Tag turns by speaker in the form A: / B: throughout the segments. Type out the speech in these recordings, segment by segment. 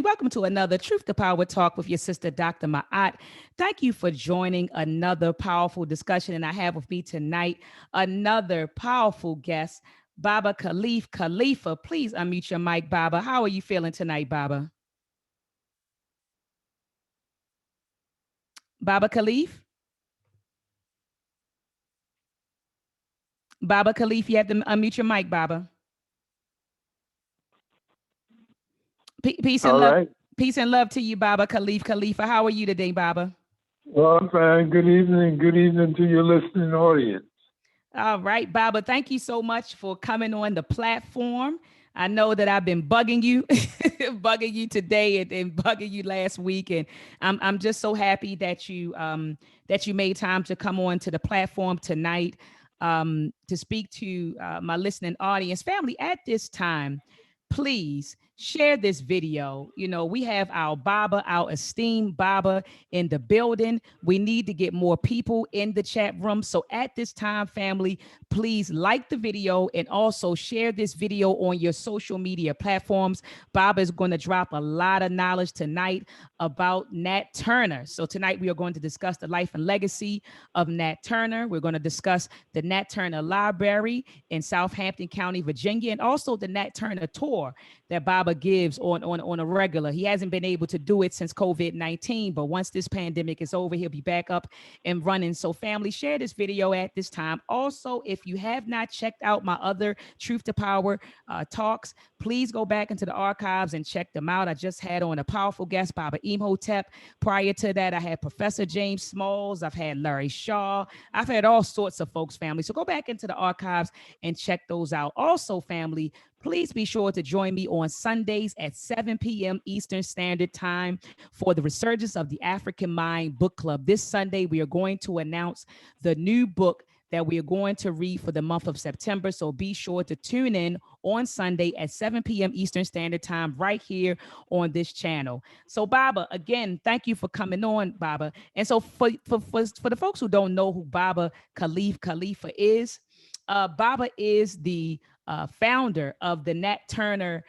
A: Welcome to another Truth to Power Talk with your sister, Dr. Maat. Thank you for joining another powerful discussion. And I have with me tonight another powerful guest, Baba Khalif. Khalifa, please unmute your mic, Baba. How are you feeling tonight, Baba? Baba Khalif? Baba Khalif, you have to unmute your mic, Baba. Peace and
B: All
A: love.
B: right.
A: Peace and love to you, Baba Khalif. Khalifa, how are you today, Baba?
B: Well, I'm fine. Good evening. Good evening to your listening audience.
A: All right, Baba, thank you so much for coming on the platform. I know that I've been bugging you, bugging you today and bugging you last week, and I'm just so happy that you made time to come on to the platform tonight to speak to my listening audience. Family, at this time, please share this video. You know, we have our Baba, our esteemed Baba in the building. We need to get more people in the chat room. So at this time, family, please like the video and also share this video on your social media platforms. Baba is going to drop a lot of knowledge tonight about Nat Turner. So tonight we are going to discuss the life and legacy of Nat Turner. We're going to discuss the Nat Turner Library in Southampton County, Virginia, and also the Nat Turner tour that Baba gives on a regular. He hasn't been able to do it since COVID-19, but once this pandemic is over, he'll be back up and running. So family, share this video at this time. Also, if you have not checked out my other Truth to Power talks, please go back into the archives and check them out. I just had on a powerful guest, Baba Imhotep. Prior to that, I had Professor James Smalls. I've had Larry Shaw. I've had all sorts of folks, family. So go back into the archives and check those out. Also, family, please be sure to join me on Sundays at 7 p.m. Eastern Standard Time for the Resurgence of the African Mind Book Club. This Sunday, we are going to announce the new book that we are going to read for the month of September. So be sure to tune in on Sunday at 7 p.m. Eastern Standard Time right here on this channel. So Baba, again, thank you for coming on, Baba. And so for the folks who don't know who Baba Khalifa is, Baba is the founder of the Nat Turner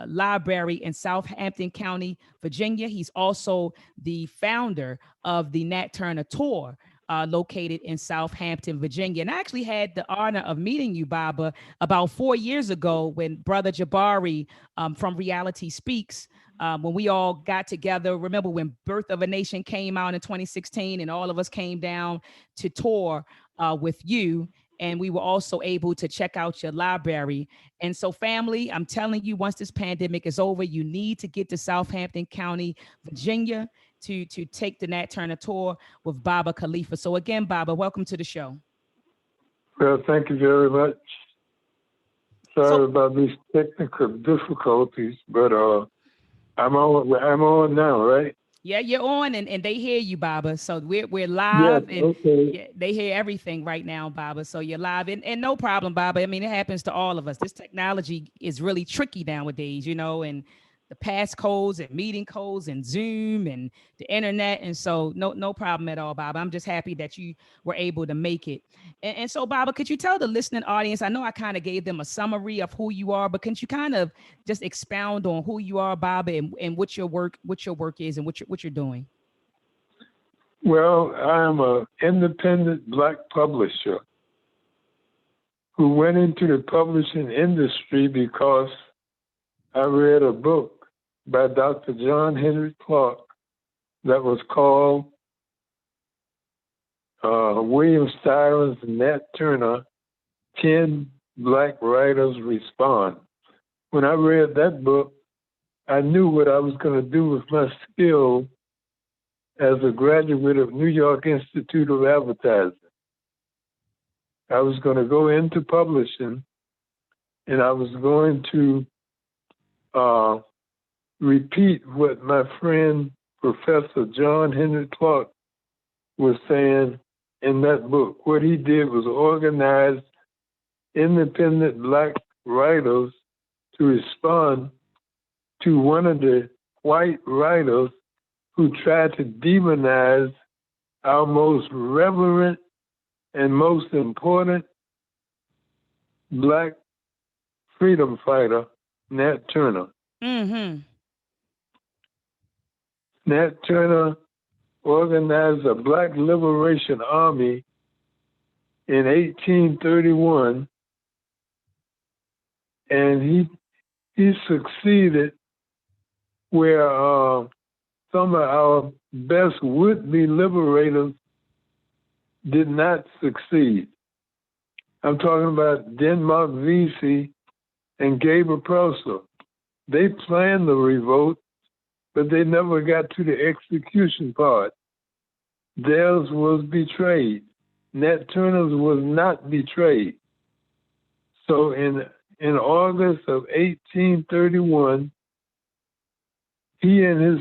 A: Library in Southampton County, Virginia. He's also the founder of the Nat Turner Tour, located in Southampton, Virginia. And I actually had the honor of meeting you, Baba, about 4 years ago when Brother Jabari from Reality Speaks, when we all got together. Remember when Birth of a Nation came out in 2016 and all of us came down to tour with you. And we were also able to check out your library. And so family, I'm telling you, once this pandemic is over, you need to get to Southampton County, Virginia to take the Nat Turner tour with Baba Khalifa. So again, Baba, welcome to the show.
B: Well, thank you very much. Sorry about these technical difficulties, but I'm on now, right?
A: Yeah, you're on and they hear you, Baba. So we're live,
B: Yes,
A: and
B: okay.
A: yeah, they hear everything right now, Baba. So you're live and no problem, Baba. I mean, it happens to all of us. This technology is really tricky nowadays, you know, and the passcodes and meeting codes and Zoom and the internet. And so no problem at all, Baba. I'm just happy that you were able to make it. And so, Baba, could you tell the listening audience, I know I kind of gave them a summary of who you are, but can you kind of just expound on who you are, Baba, and what your work is and what you're doing?
B: Well, I'm an independent Black publisher who went into the publishing industry because I read a book by Dr. John Henry Clark that was called William Styron's Nat Turner, 10 Black Writers Respond. When I read that book, I knew what I was going to do with my skill as a graduate of New York Institute of Advertising. I was going to go into publishing, and I was going to repeat what my friend, Professor John Henry Clark, was saying in that book. What he did was organize independent Black writers to respond to one of the white writers who tried to demonize our most reverent and most important Black freedom fighter, Nat Turner.
A: Mm-hmm.
B: Nat Turner organized a Black Liberation Army in 1831, and he succeeded where some of our best would-be liberators did not succeed. I'm talking about Denmark Vesey and Gabriel Prosser. They planned the revolt, but they never got to the execution part. Theirs was betrayed. Nat Turner's was not betrayed. So in August of 1831, he and his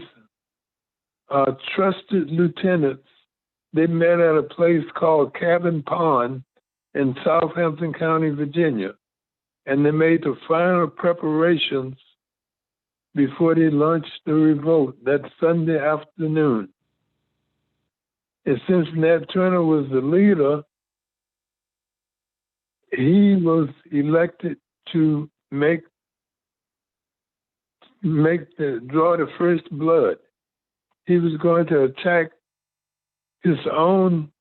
B: trusted lieutenants, they met at a place called Cabin Pond in Southampton County, Virginia, and they made the final preparations before they launched the revolt that Sunday afternoon. And since Nat Turner was the leader, he was elected to draw the first blood. He was going to attack his own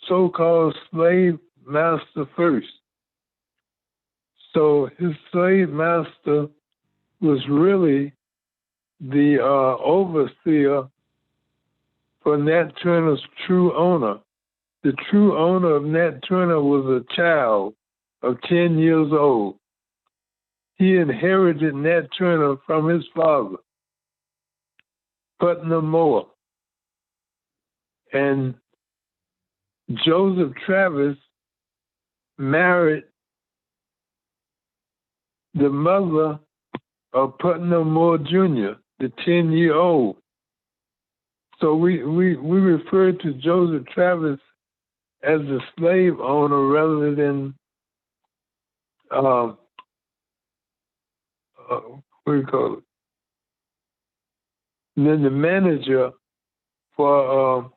B: so-called slave master first. So his slave master was really the overseer for Nat Turner's true owner. The true owner of Nat Turner was a child of 10 years old. He inherited Nat Turner from his father, Putnam Moore. And Joseph Travis married the mother of Putnam Moore Jr., the 10-year-old. So we refer to Joseph Travis as the slave owner rather than what do you call it? And then the manager for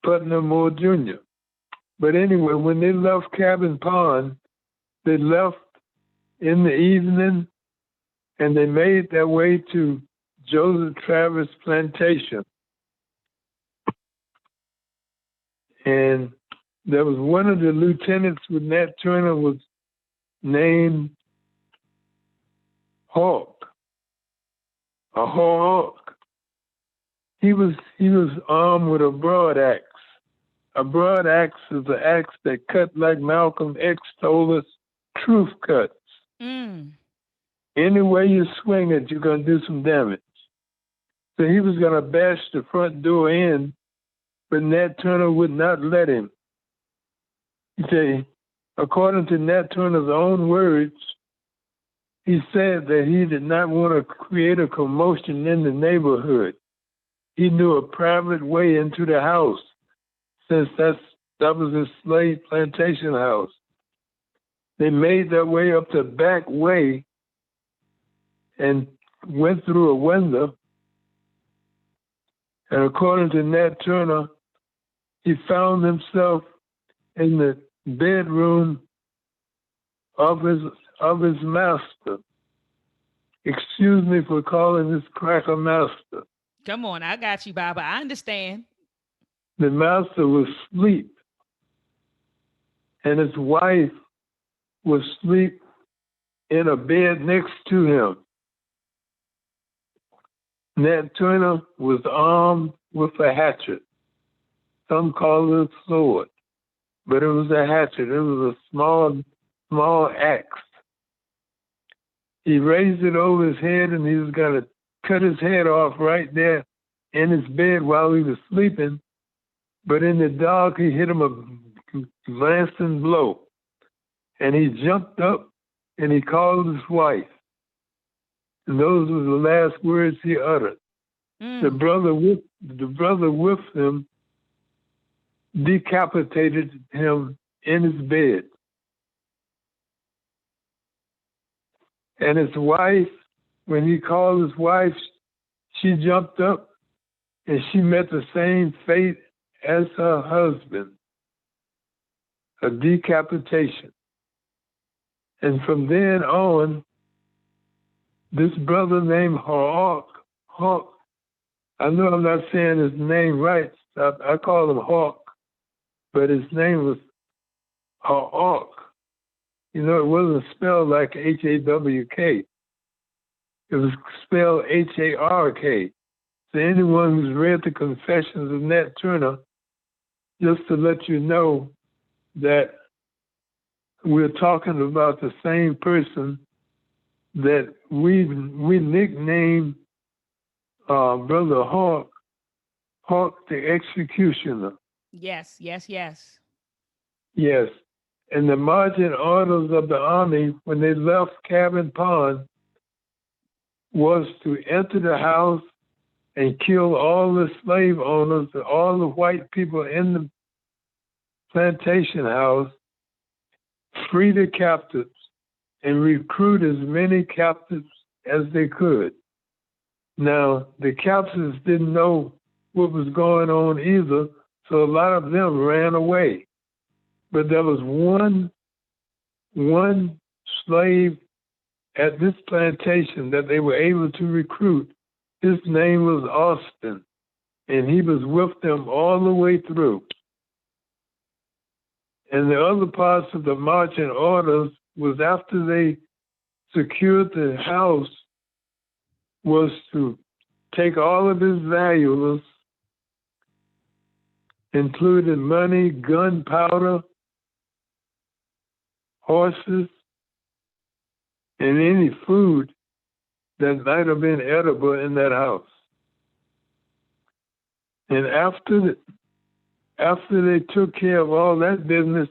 B: Putnam Moore Jr. But anyway, when they left Cabin Pond, they left in the evening and they made their way to Joseph Travis Plantation. And there was one of the lieutenants with Nat Turner was named Hawk, a Hawk. He was armed with a broadaxe. A broadaxe is an axe that cut like Malcolm X told us, truth cuts. Any way you swing it, you're going to do some damage. So he was going to bash the front door in, but Nat Turner would not let him. He said, according to Nat Turner's own words, he said that he did not want to create a commotion in the neighborhood. He knew a private way into the house, since that was his slave plantation house. They made their way up the back way and went through a window. And according to Nat Turner, he found himself in the bedroom of his master. Excuse me for calling this cracker master.
A: Come on, I got you, Baba. I understand.
B: The master was asleep, and his wife was asleep in a bed next to him. Nat Turner was armed with a hatchet. Some call it a sword, but it was a hatchet. It was a small axe. He raised it over his head, and he was going to cut his head off right there in his bed while he was sleeping. But in the dark, he hit him a glancing blow. And he jumped up and he called his wife. And those were the last words he uttered. The brother with him decapitated him in his bed. And his wife, when he called his wife, she jumped up and she met the same fate as her husband, a decapitation. And from then on, this brother named Hawk I know I'm not saying his name right. I call him Hawk, but his name was Hawk. You know, it wasn't spelled like Hawk. It was spelled Hark. So anyone who's read the Confessions of Nat Turner, just to let you know that we're talking about the same person that we nicknamed Brother Hawk the Executioner.
A: Yes, yes, yes.
B: Yes. And the marching orders of the army when they left Cabin Pond was to enter the house and kill all the slave owners, all the white people in the plantation house, free the captives, and recruit as many captives as they could. Now, the captives didn't know what was going on either, so a lot of them ran away. But there was one slave at this plantation that they were able to recruit. His name was Austin, and he was with them all the way through. And the other parts of the marching orders was after they secured the house was to take all of his valuables, including money, gunpowder, horses, and any food that might have been edible in that house. And after they took care of all that business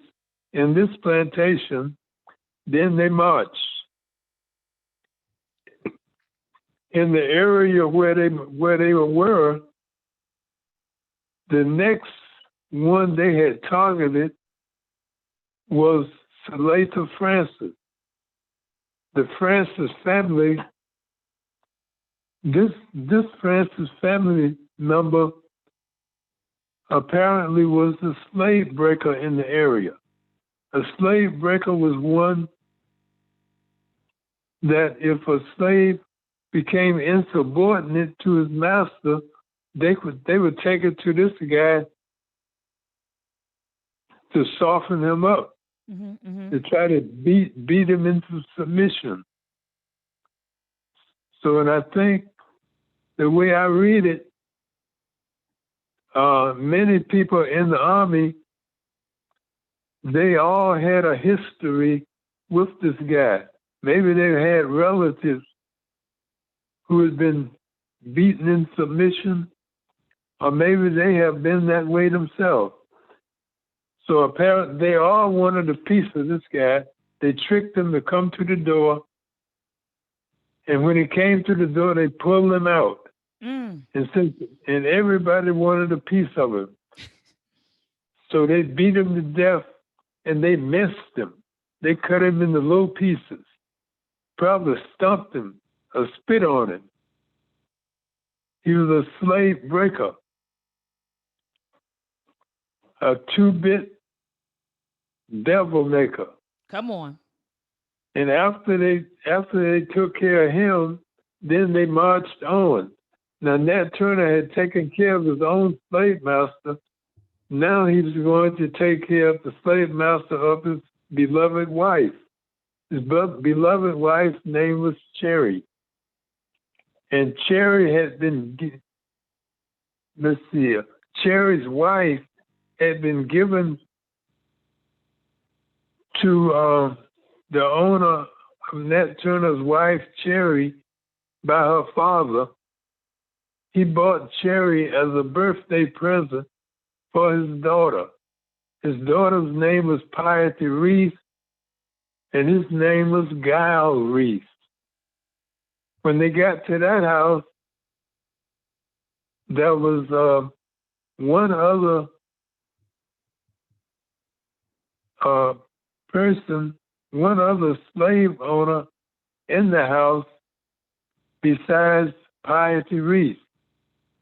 B: in this plantation, then they marched. In the area where they were, the next one they had targeted was Salata Francis. The Francis family, this Francis family member apparently was the slave breaker in the area. A slave breaker was one that if a slave became insubordinate to his master, they would take it to this guy to soften him up, to try to beat him into submission. So, and I think the way I read it, many people in the army, they all had a history with this guy. Maybe they had relatives who had been beaten in submission, or maybe they have been that way themselves. So apparently they all wanted a piece of this guy. They tricked him to come to the door, and when he came to the door, they pulled him out. And everybody wanted a piece of him. So they beat him to death, and they missed him. They cut him into little pieces, probably stumped him or spit on him. He was a slave breaker, a two-bit devil maker.
A: Come on.
B: And after they took care of him, then they marched on. Now, Nat Turner had taken care of his own slave master. Now he was going to take care of the slave master of his beloved wife. His beloved wife's name was Cherry. And Cherry had been, Cherry's wife had been given to the owner of Nat Turner's wife, Cherry, by her father. He bought Cherry as a birthday present for his daughter. His daughter's name was Piety Reese, and his name was Guile Reese. When they got to that house, there was one other person, one other slave owner in the house besides Piety Reese,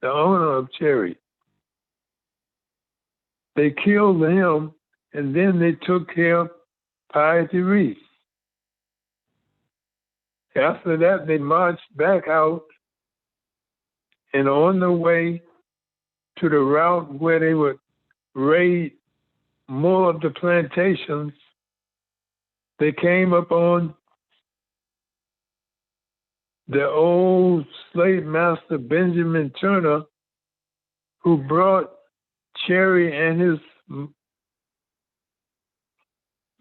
B: the owner of Cherry. They killed him, and then they took care of Piety Reese. After that, they marched back out, And on the way to the route where they would raid more of the plantations, they came upon the old slave master Benjamin Turner, who brought Cherry and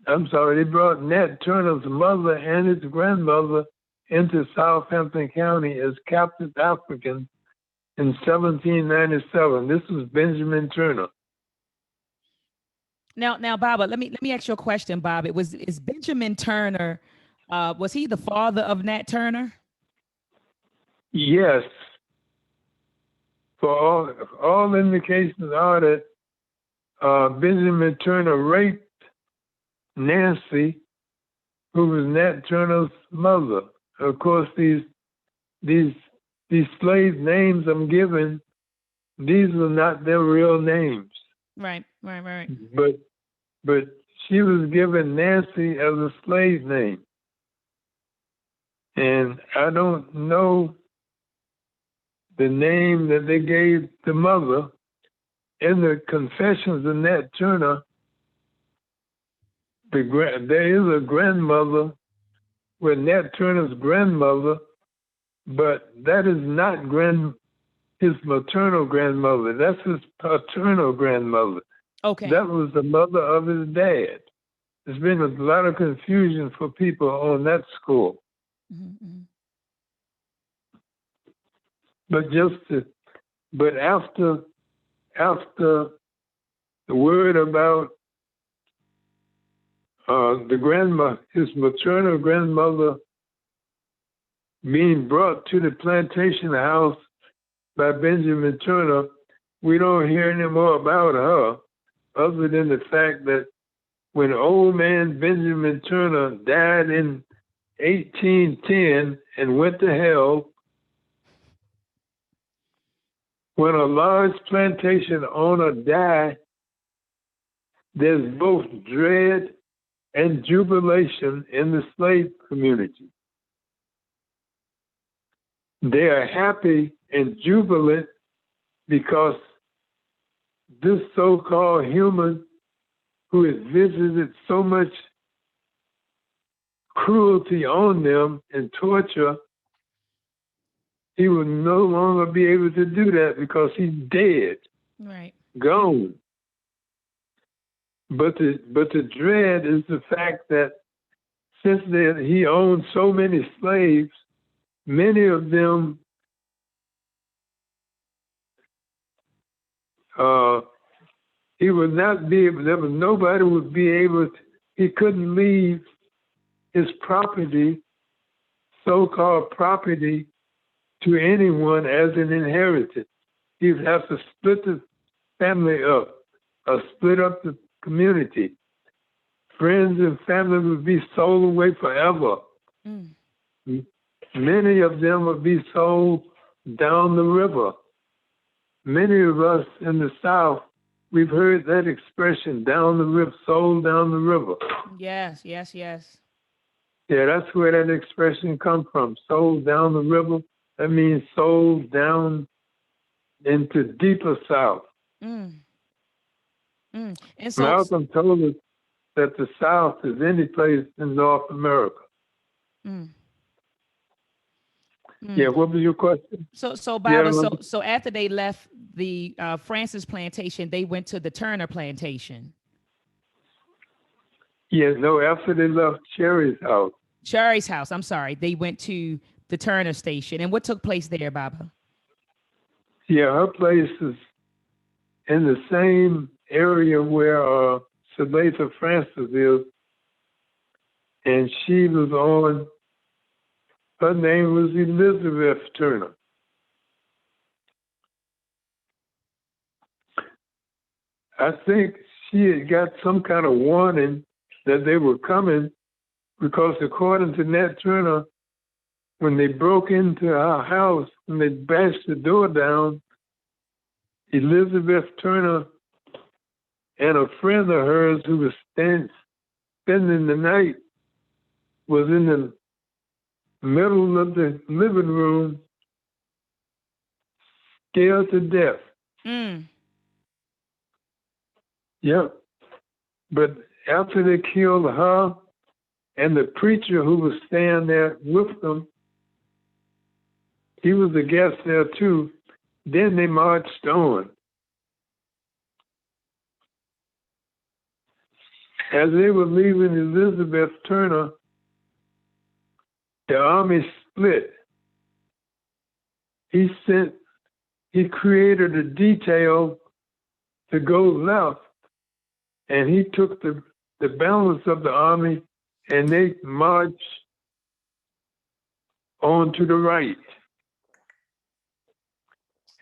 B: they brought Nat Turner's mother and his grandmother into Southampton County as captive Africans in 1797. This was Benjamin Turner.
A: Now, Baba, let me ask you a question, Bob. Is Benjamin Turner, was he the father of Nat Turner?
B: Yes. For all indications are that Benjamin Turner raped Nancy, who was Nat Turner's mother. Of course, these slave names I'm giving, these were not their real names.
A: Right.
B: But she was given Nancy as a slave name. And I don't know the name that they gave the mother. In the Confessions of Nat Turner, there is a grandmother with Nat Turner's grandmother, but that is not his maternal grandmother. That's his paternal grandmother.
A: Okay.
B: That was the mother of his dad. There's been a lot of confusion for people on that score.
A: Mm-hmm.
B: But after the word about his maternal grandmother being brought to the plantation house by Benjamin Turner, we don't hear any more about her, other than the fact that when old man Benjamin Turner died in 1810 and went to hell, when a large plantation owner dies, there's both dread and jubilation in the slave community. They are happy and jubilant because this so-called human who has visited so much cruelty on them and torture, he will no longer be able to do that because he's dead,
A: right,
B: gone. But the dread is the fact that since he owned so many slaves, many of them he would not be able. Nobody would be able. He couldn't leave his property, so-called property, to anyone as an inheritance. He would have to split the family up, or split up the community. Friends and family would be sold away forever. Mm. Many of them would be sold down the river. Many of us in the South, we've heard that expression, down the river, sold down the river.
A: Yes.
B: Yeah, that's where that expression comes from, sold down the river. That means sold down into deeper South.
A: Mm. And so
B: Malcolm told us that the South is any place in North America. Yeah, what was your question?
A: So Baba, so after they left the Francis plantation, they went to the Turner plantation.
B: Yeah, no, after they left Cherry's house.
A: I'm sorry. They went to the Turner station. And what took place there, Baba?
B: Yeah, her place is in the same area where Khalifa Francis is. And she was on, her name was Elizabeth Turner. I think she had got some kind of warning that they were coming because according to Nat Turner, when they broke into our house, when they bashed the door down, Elizabeth Turner and a friend of hers who was spending the night was in the middle of the living room scared to death.
A: Mm.
B: Yep. But after they killed her and the preacher who was staying there with them, he was a guest there too. Then they marched on. As they were leaving Elizabeth Turner, the army split. He created a detail to go left, and he took the balance of the army and they marched on to the right.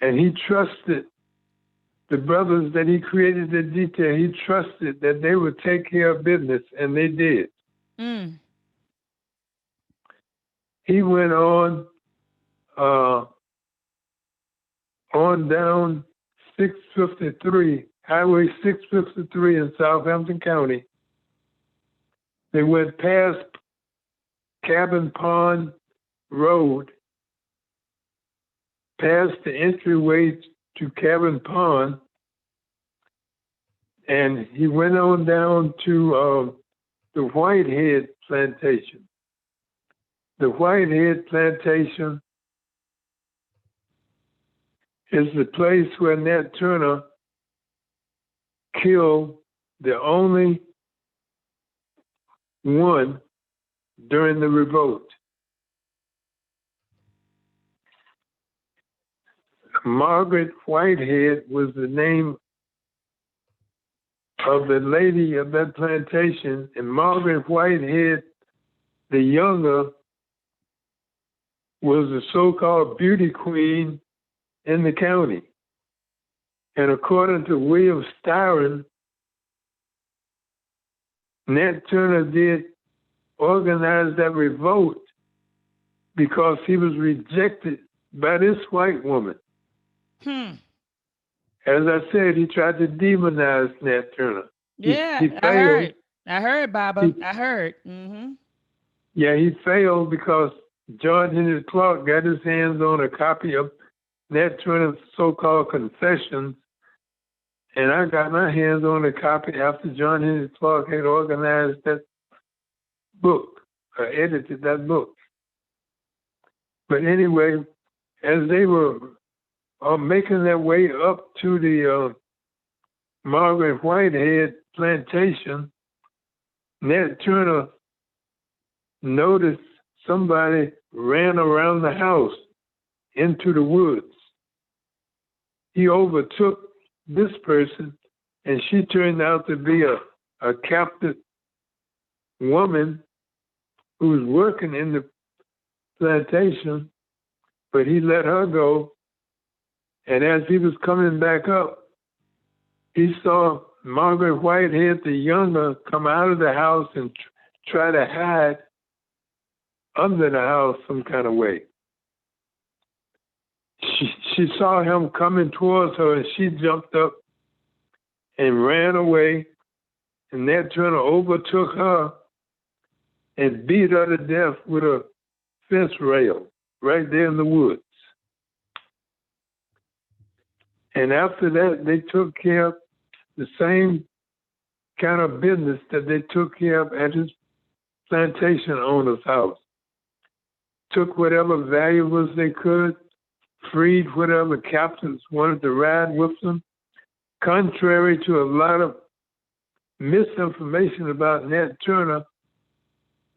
B: And he trusted the brothers that he created the detail. He trusted that they would take care of business, and they did.
A: Mm.
B: He went on down 653, Highway 653 in Southampton County. They went past Cabin Pond Road, past the entryway to Cabin Pond, and he went on down to the Whitehead plantation. The Whitehead plantation is the place where Nat Turner killed the only one during the revolt. Margaret Whitehead was the name of the lady of that plantation, and Margaret Whitehead, the younger, was the so-called beauty queen in the county. And according to William Styron, Nat Turner did organize that revolt because he was rejected by this white woman. As I said, he tried to demonize Nat Turner.
A: Yeah,
B: he failed.
A: I heard, Baba. I heard. Mm-hmm.
B: Yeah, he failed because John Henry Clark got his hands on a copy of Nat Turner's so-called Confessions, and I got my hands on a copy after John Henry Clark had organized that book, or edited that book. But anyway, as they were making their way up to the Margaret Whitehead plantation, Nat Turner noticed somebody ran around the house into the woods. He overtook this person, and she turned out to be a captive woman who was working in the plantation, but he let her go. And as he was coming back up, he saw Margaret Whitehead, the younger, come out of the house and try to hide under the house some kind of way. She saw him coming towards her, and she jumped up and ran away. And Nat Turner overtook her and beat her to death with a fence rail right there in the woods. And after that, they took care of the same kind of business that they took care of at his plantation owner's house. Took whatever valuables they could, freed whatever captives wanted to ride with them. Contrary to a lot of misinformation about Nat Turner,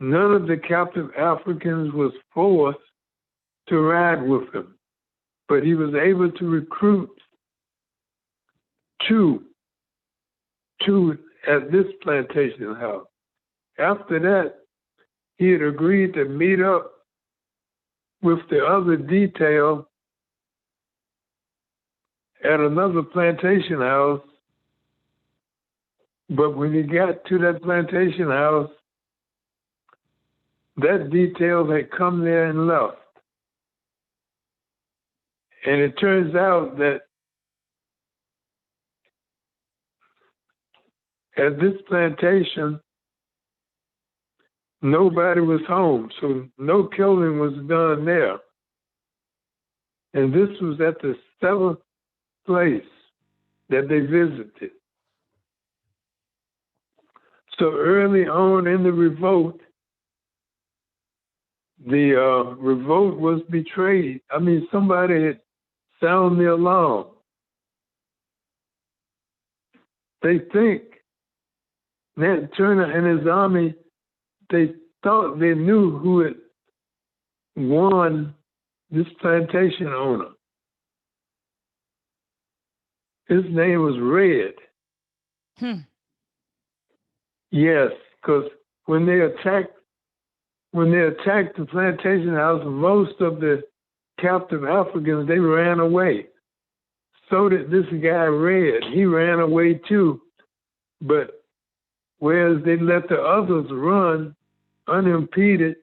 B: none of the captive Africans was forced to ride with him, but he was able to recruit two at this plantation house. After that, he had agreed to meet up with the other detail at another plantation house. But when he got to that plantation house, that detail had come there and left. And it turns out that at this plantation, nobody was home, so no killing was done there. And this was at the seventh place that they visited. So early on in the revolt was betrayed. I mean, somebody had sounded the alarm. They think Nat Turner and his army, they thought they knew who had won this plantation owner. His name was Red. Yes, because when they attacked the plantation house, most of the captive Africans, they ran away. So did this guy Red. He ran away too. But whereas they let the others run unimpeded,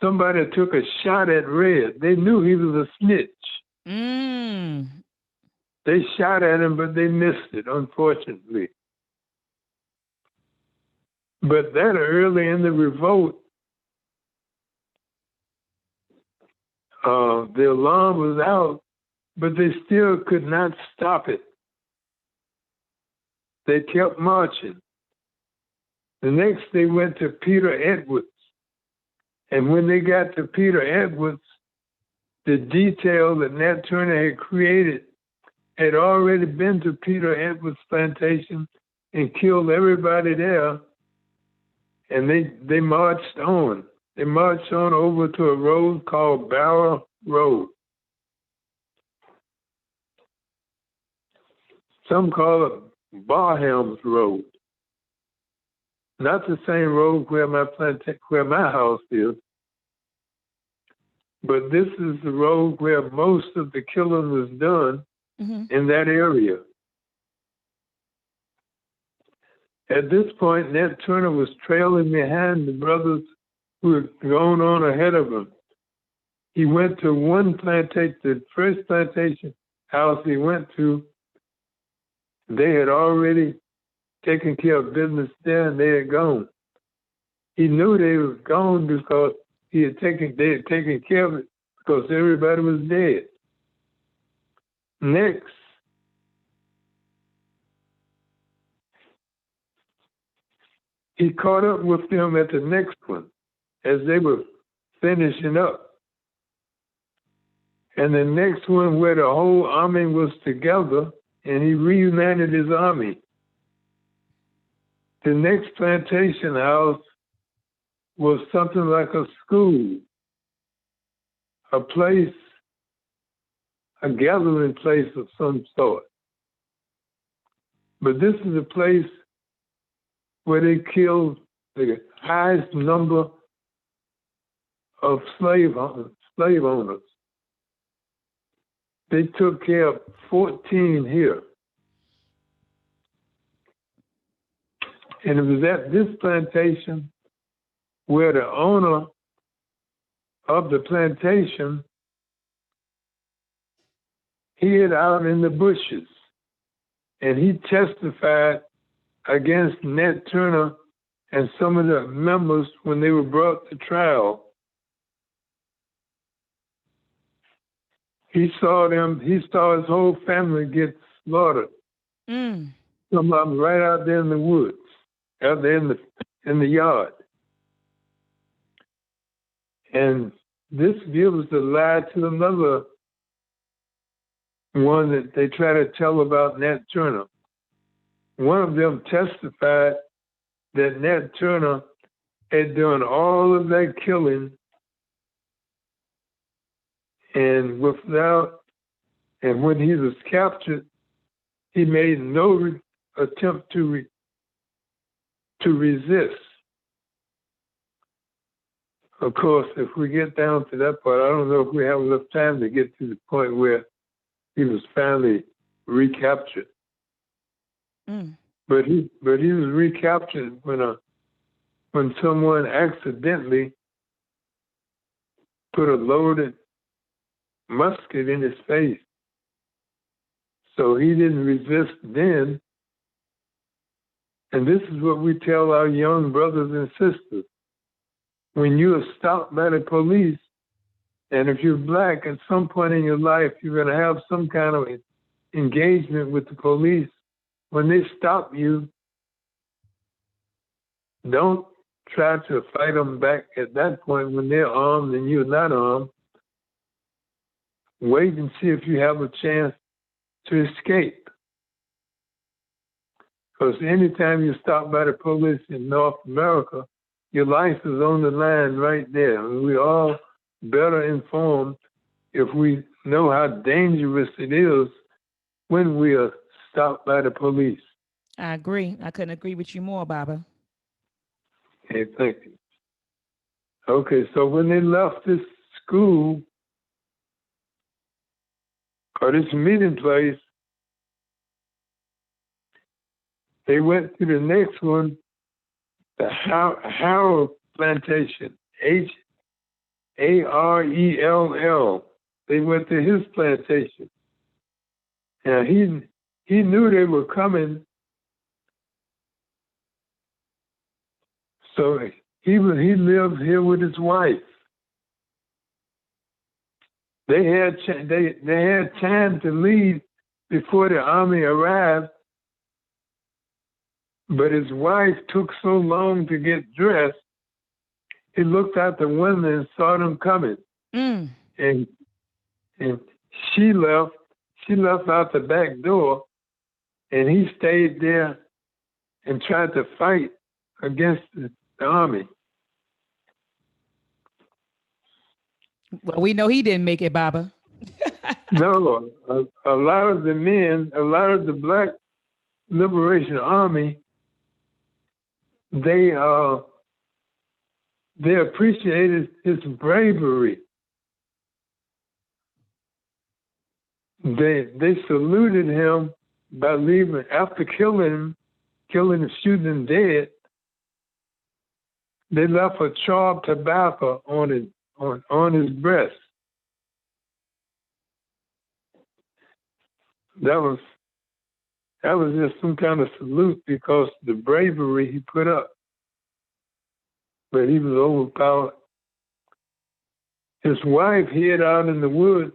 B: somebody took a shot at Red. They knew he was a snitch. They shot at him, but they missed it, unfortunately. But that early in the revolt, the alarm was out, but they still could not stop it. They kept marching. The next, they went to Peter Edwards. And when they got to Peter Edwards, the detail that Nat Turner had created had already been to Peter Edwards' plantation and killed everybody there. And they marched on. They marched on over to a road called Barrow Road. Some call it Barham's Road. Not the same road where my house is, but this is the road where most of the killing was done in that area. At this point, Nat Turner was trailing behind the brothers who had gone on ahead of him. He went to one plantation, the first plantation house he went to. They had already taken care of business there, and they had gone. He knew they were gone because they had taken care of it because everybody was dead. Next, he caught up with them at the next one as they were finishing up. And the next one where the whole army was together, and he reunited his army. The next plantation house was something like a school, a place, a gathering place of some sort. But this is a place where they killed the highest number of slave owners. They took care of 14 here. And it was at this plantation where the owner of the plantation hid out in the bushes. And he testified against Nat Turner and some of the members when they were brought to trial. He saw his whole family get slaughtered. Some of them right out there in the woods, out there in the yard. And this gives the lie to another one that they try to tell about Nat Turner. One of them testified that Nat Turner had done all of that killing and when he was captured, he made no attempt to resist. Of course, if we get down to that part, I don't know if we have enough time to get to the point where he was finally recaptured. But he was recaptured when someone accidentally put a loaded musket in his face. So he didn't resist then. And this is what we tell our young brothers and sisters. When you are stopped by the police, And if you're black, at some point in your life, you're going to have some kind of engagement with the police. When they stop you, don't try to fight them back at that point when they're armed and you're not armed. Wait and see if you have a chance to escape. Because anytime you're stopped by the police in North America, your life is on the line right there. And we're all better informed if we know how dangerous it is when we are stopped by the police.
A: I agree. I couldn't agree with you more, Baba.
B: Okay, thank you. Okay, so when they left this school or this meeting place, they went to the next one, the Harrell plantation, Harell. They went to his plantation. Now he knew they were coming, so he lived here with his wife. They had time to leave before the army arrived, but his wife took so long to get dressed. He looked out the window and saw them coming, and she left. She left out the back door, and he stayed there and tried to fight against the army.
A: Well, we know he didn't make it, Baba.
B: No, a lot of the men, a lot of the Black Liberation Army, they appreciated his bravery. They saluted him by leaving after killing and shooting him dead. They left a char of tobacco on his breast. That was just some kind of salute because the bravery he put up. But he was overpowered. His wife hid out in the woods,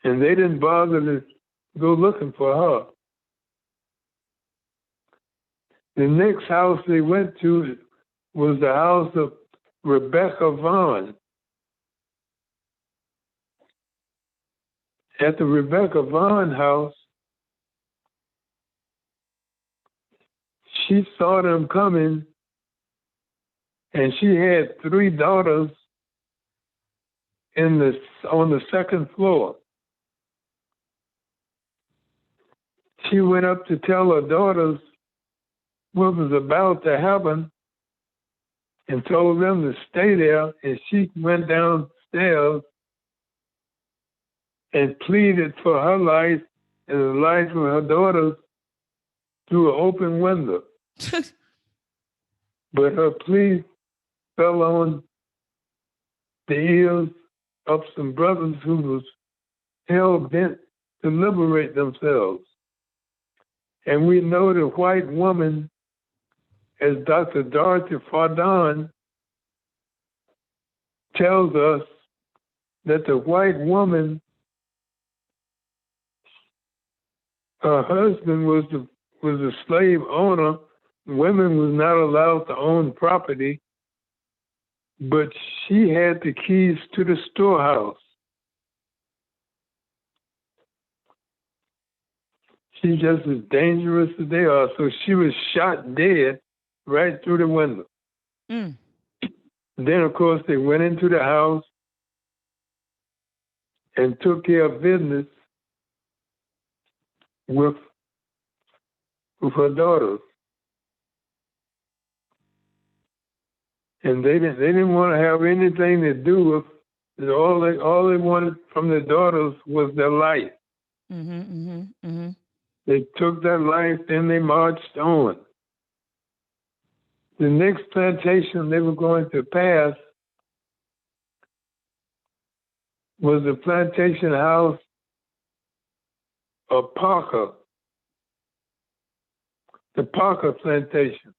B: and they didn't bother to go looking for her. The next house they went to was the house of Rebecca Vaughn. At the Rebecca Vaughn house, she saw them coming, and she had 3 daughters on the second floor. She went up to tell her daughters what was about to happen and told them to stay there, and she went downstairs and pleaded for her life and the life of her daughters through an open window. But her plea fell on the ears of some brothers who was hell-bent to liberate themselves. And we know the white woman, as Dr. Dorothy Fardon tells us, that the white woman, her husband was a slave owner. Women was not allowed to own property, but she had the keys to the storehouse. She's just as dangerous as they are. So she was shot dead right through the window. Then, of course, they went into the house and took care of business with her daughters. And they didn't want to have anything to do with it. All they wanted from their daughters was their life. They took their life, then they marched on. The next plantation they were going to pass was the plantation house of Parker, the Parker plantation.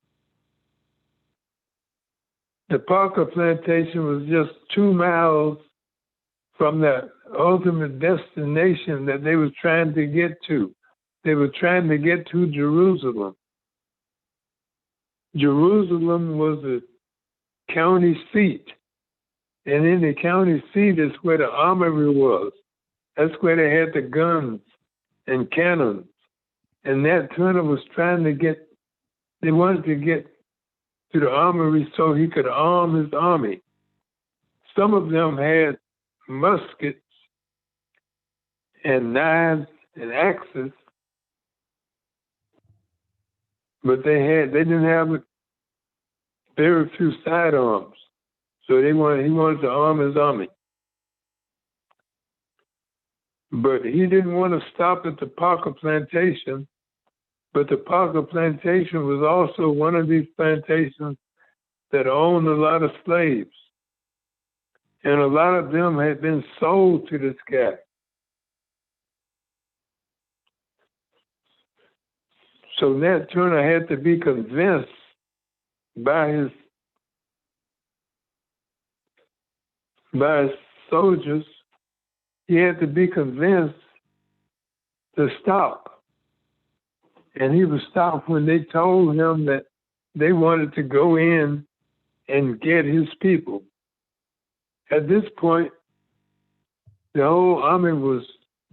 B: The Parker plantation was just 2 miles from the ultimate destination that they were trying to get to. They were trying to get to Jerusalem. Jerusalem was the county seat. And in the county seat is where the armory was. That's where they had the guns and cannons. And Nat Turner was trying to get, they wanted to get to the armory so he could arm his army. Some of them had muskets and knives and axes, but they didn't have very few sidearms. So he wanted to arm his army. But he didn't want to stop at the Parker plantation. But the Parker plantation was also one of these plantations that owned a lot of slaves. And a lot of them had been sold to this guy. So Nat Turner had to be convinced by his soldiers. He had to be convinced to stop. And he was stopped when they told him that they wanted to go in and get his people. At this point, the whole army was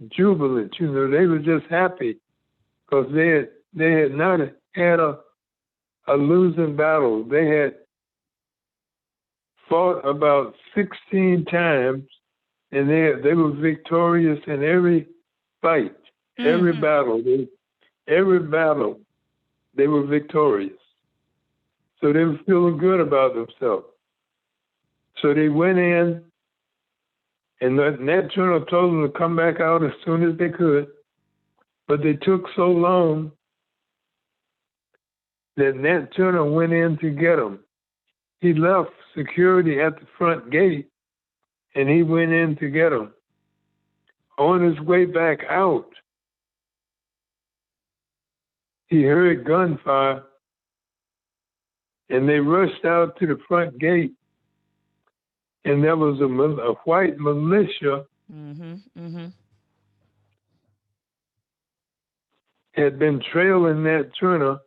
B: jubilant. You know, they were just happy because they had not had a losing battle. They had fought about 16 times, and they were victorious in every fight, every battle. Every battle, they were victorious. So they were feeling good about themselves. So they went in, and Nat Turner told them to come back out as soon as they could. But they took so long that Nat Turner went in to get them. He left security at the front gate, and he went in to get them. On his way back out, he heard gunfire, and they rushed out to the front gate, and there was a white militia had been trailing Nat Turner,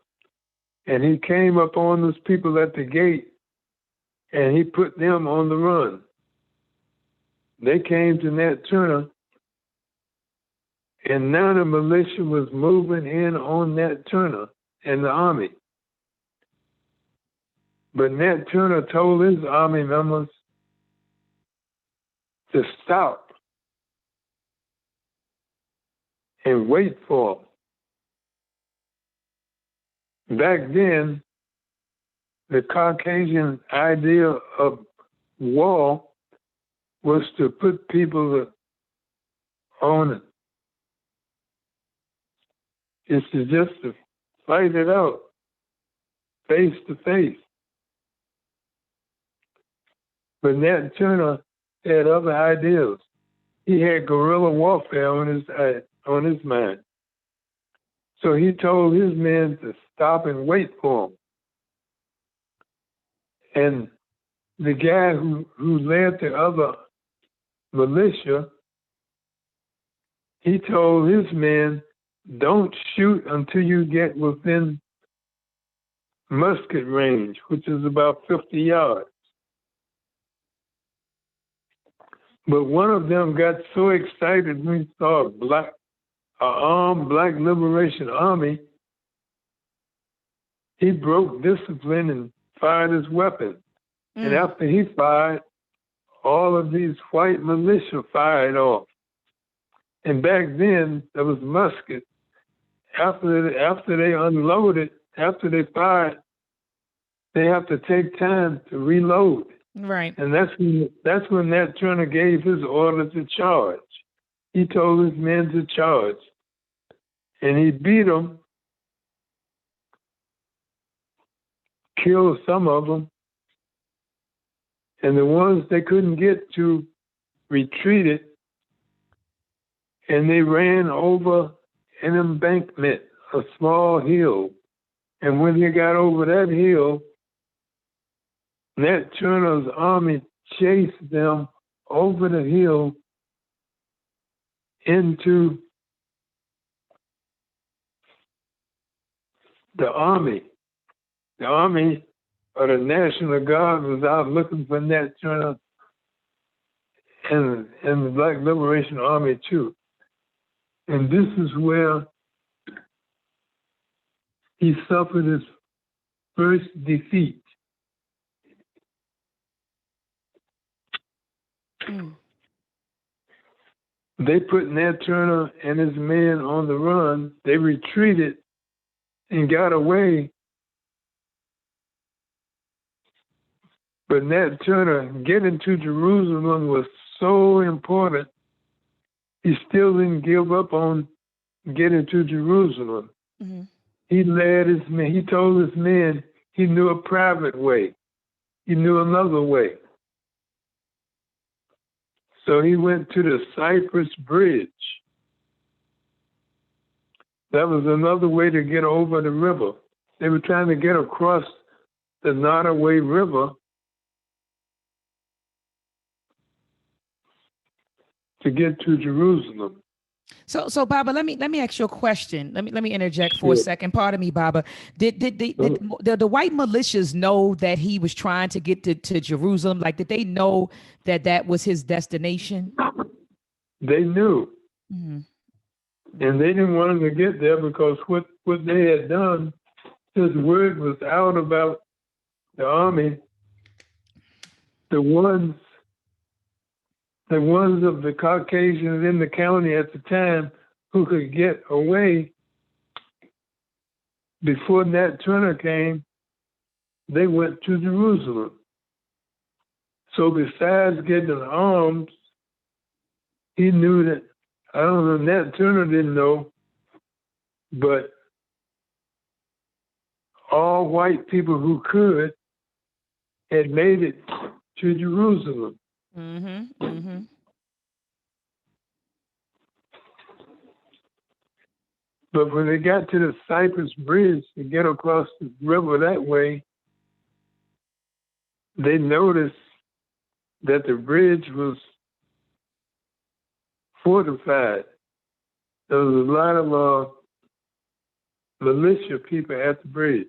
B: and he came up on those people at the gate, and he put them on the run. They came to Nat Turner, and now the militia was moving in on Nat Turner and the army. But Nat Turner told his army members to stop and wait for them. Back then, the Caucasian idea of war was to put people on it. It's just to fight it out, face to face. But Nat Turner had other ideas. He had guerrilla warfare on his mind. So he told his men to stop and wait for him. And the guy who led the other militia, he told his men, don't shoot until you get within musket range, which is about 50 yards. But one of them got so excited when he saw an armed Black Liberation Army, he broke discipline and fired his weapon. And after he fired, all of these white militia fired off. And back then, there was muskets. After they unloaded, after they fired, they have to take time to reload.
A: Right.
B: And that's when Nat Turner gave his order to charge. He told his men to charge. And he beat them, killed some of them, and the ones they couldn't get to retreated, and they ran over an embankment, a small hill. And when they got over that hill, Nat Turner's army chased them over the hill into the army. The army or the National Guard was out looking for Nat Turner and the Black Liberation Army too. And this is where he suffered his first defeat. They put Nat Turner and his men on the run. They retreated and got away. But Nat Turner getting to Jerusalem was so important, he still didn't give up on getting to Jerusalem.
A: Mm-hmm.
B: He led his men, he told his men he knew a private way. He knew another way. So he went to the Cypress Bridge. That was another way to get over the river. They were trying to get across the Nottoway River to get to Jerusalem.
A: So Baba, let me ask you a question. Let me interject for a second. Pardon me, Baba. Did the white militias know that he was trying to get to Jerusalem? Like, did they know that was his destination?
B: They knew.
A: Mm-hmm.
B: And they didn't want him to get there because what they had done, since word was out about the army, the ones of the Caucasians in the county at the time who could get away before Nat Turner came, they went to Jerusalem. So besides getting arms, he knew that, I don't know, Nat Turner didn't know, but all white people who could had made it to Jerusalem.
A: Mm-hmm. Mm-hmm.
B: But when they got to the Cypress Bridge to get across the river that way, they noticed that the bridge was fortified. There was a lot of militia people at the bridge.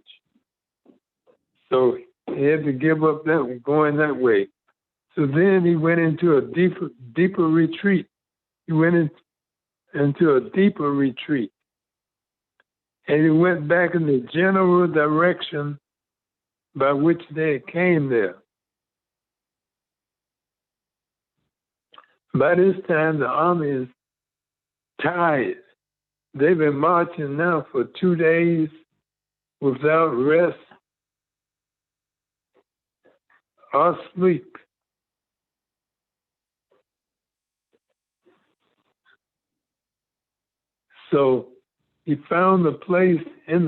B: So he had to give up that going that way. So then he went into a deeper retreat. He went into a deeper retreat. And he went back in the general direction by which they came there. By this time, the army is tired. They've been marching now for 2 days without rest or sleep. So he found a place in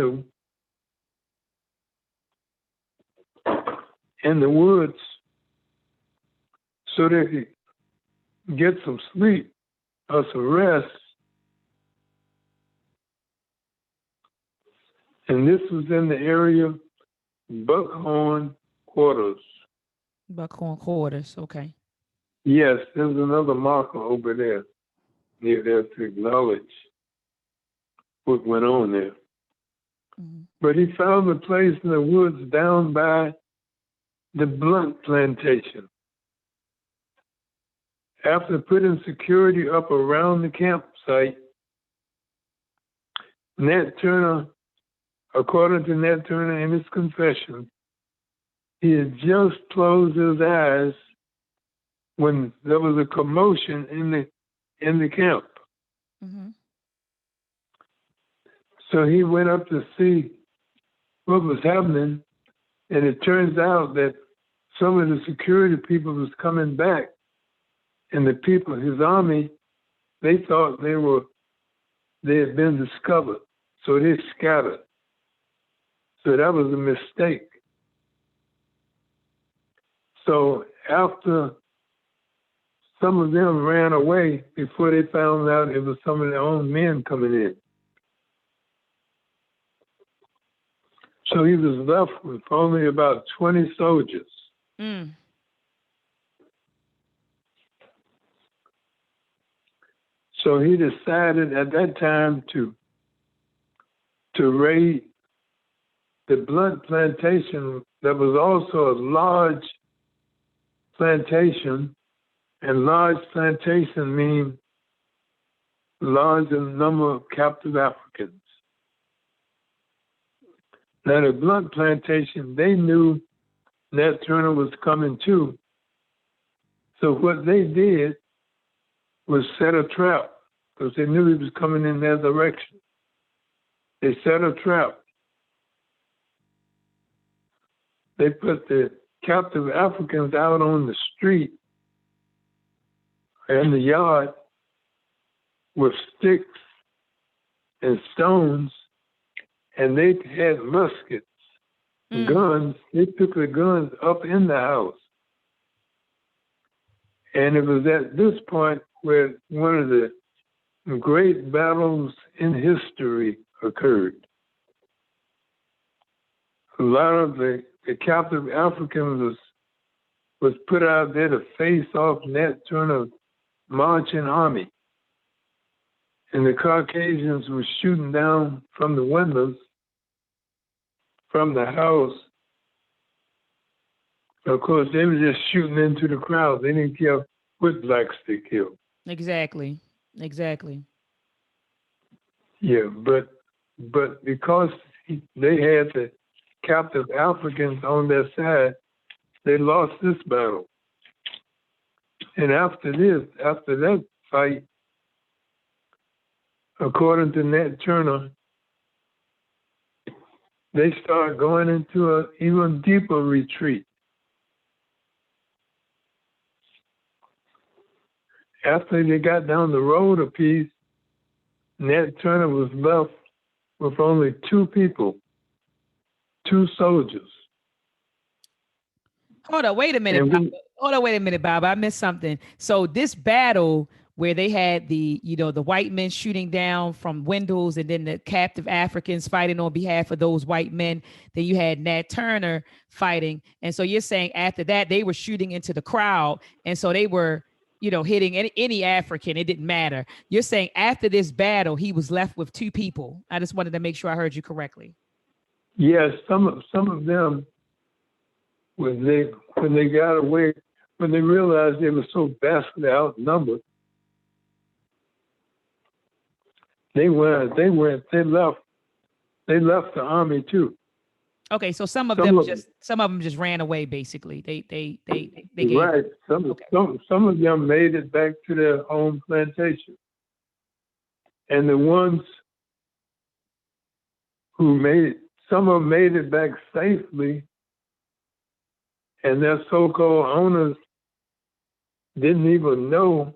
B: the woods so that he could get some sleep or some rest. And this was in the area Buckhorn Quarters.
A: Buckhorn Quarters, okay.
B: Yes, there's another marker over there near there to acknowledge what went on there.
A: Mm-hmm.
B: But he found a place in the woods down by the Blunt plantation. After putting security up around the campsite, Nat Turner, according to Nat Turner in his confession, he had just closed his eyes when there was a commotion in the camp.
A: Mm-hmm.
B: So he went up to see what was happening, and it turns out that some of the security people was coming back, and the people, his army, they thought they had been discovered, so they scattered. So that was a mistake. So after some of them ran away before they found out it was some of their own men coming in. So he was left with only about 20 soldiers.
A: Mm.
B: So he decided at that time to raid the Blunt plantation. That was also a large plantation, and large plantation means large in number of captive Africans. Now the Blunt plantation, they knew Nat Turner was coming too. So what they did was set a trap because they knew he was coming in their direction. They set a trap. They put the captive Africans out on the street in the yard with sticks and stones, and they had muskets, guns. They took the guns up in the house. And it was at this point where one of the great battles in history occurred. A lot of the captive Africans was put out there to face off Nat Turner's marching army. And the Caucasians were shooting down from the windows from the house. Of course, they were just shooting into the crowd. They didn't care what blacks they killed.
A: Exactly. Exactly.
B: Yeah, but because they had the captive Africans on their side, they lost this battle. And after that fight, according to Nat Turner, they started going into an even deeper retreat. After they got down the road a piece, Nat Turner was left with only two people, two soldiers.
A: Hold on, wait a minute, Bob. Hold on, wait a minute, Bob. I missed something. So this battle where they had the white men shooting down from windows and then the captive Africans fighting on behalf of those white men. Then you had Nat Turner fighting. And so you're saying after that, they were shooting into the crowd. And so they were, hitting any African. It didn't matter. You're saying after this battle, he was left with two people. I just wanted to make sure I heard you correctly.
B: Yes, some of them, when they got away, when they realized they were so vastly outnumbered, they left the army too.
A: Okay, so some of them just ran away. Basically, they gave
B: right. Some of them made it back to their home plantation, and the ones who some of them made it back safely, and their so-called owners didn't even know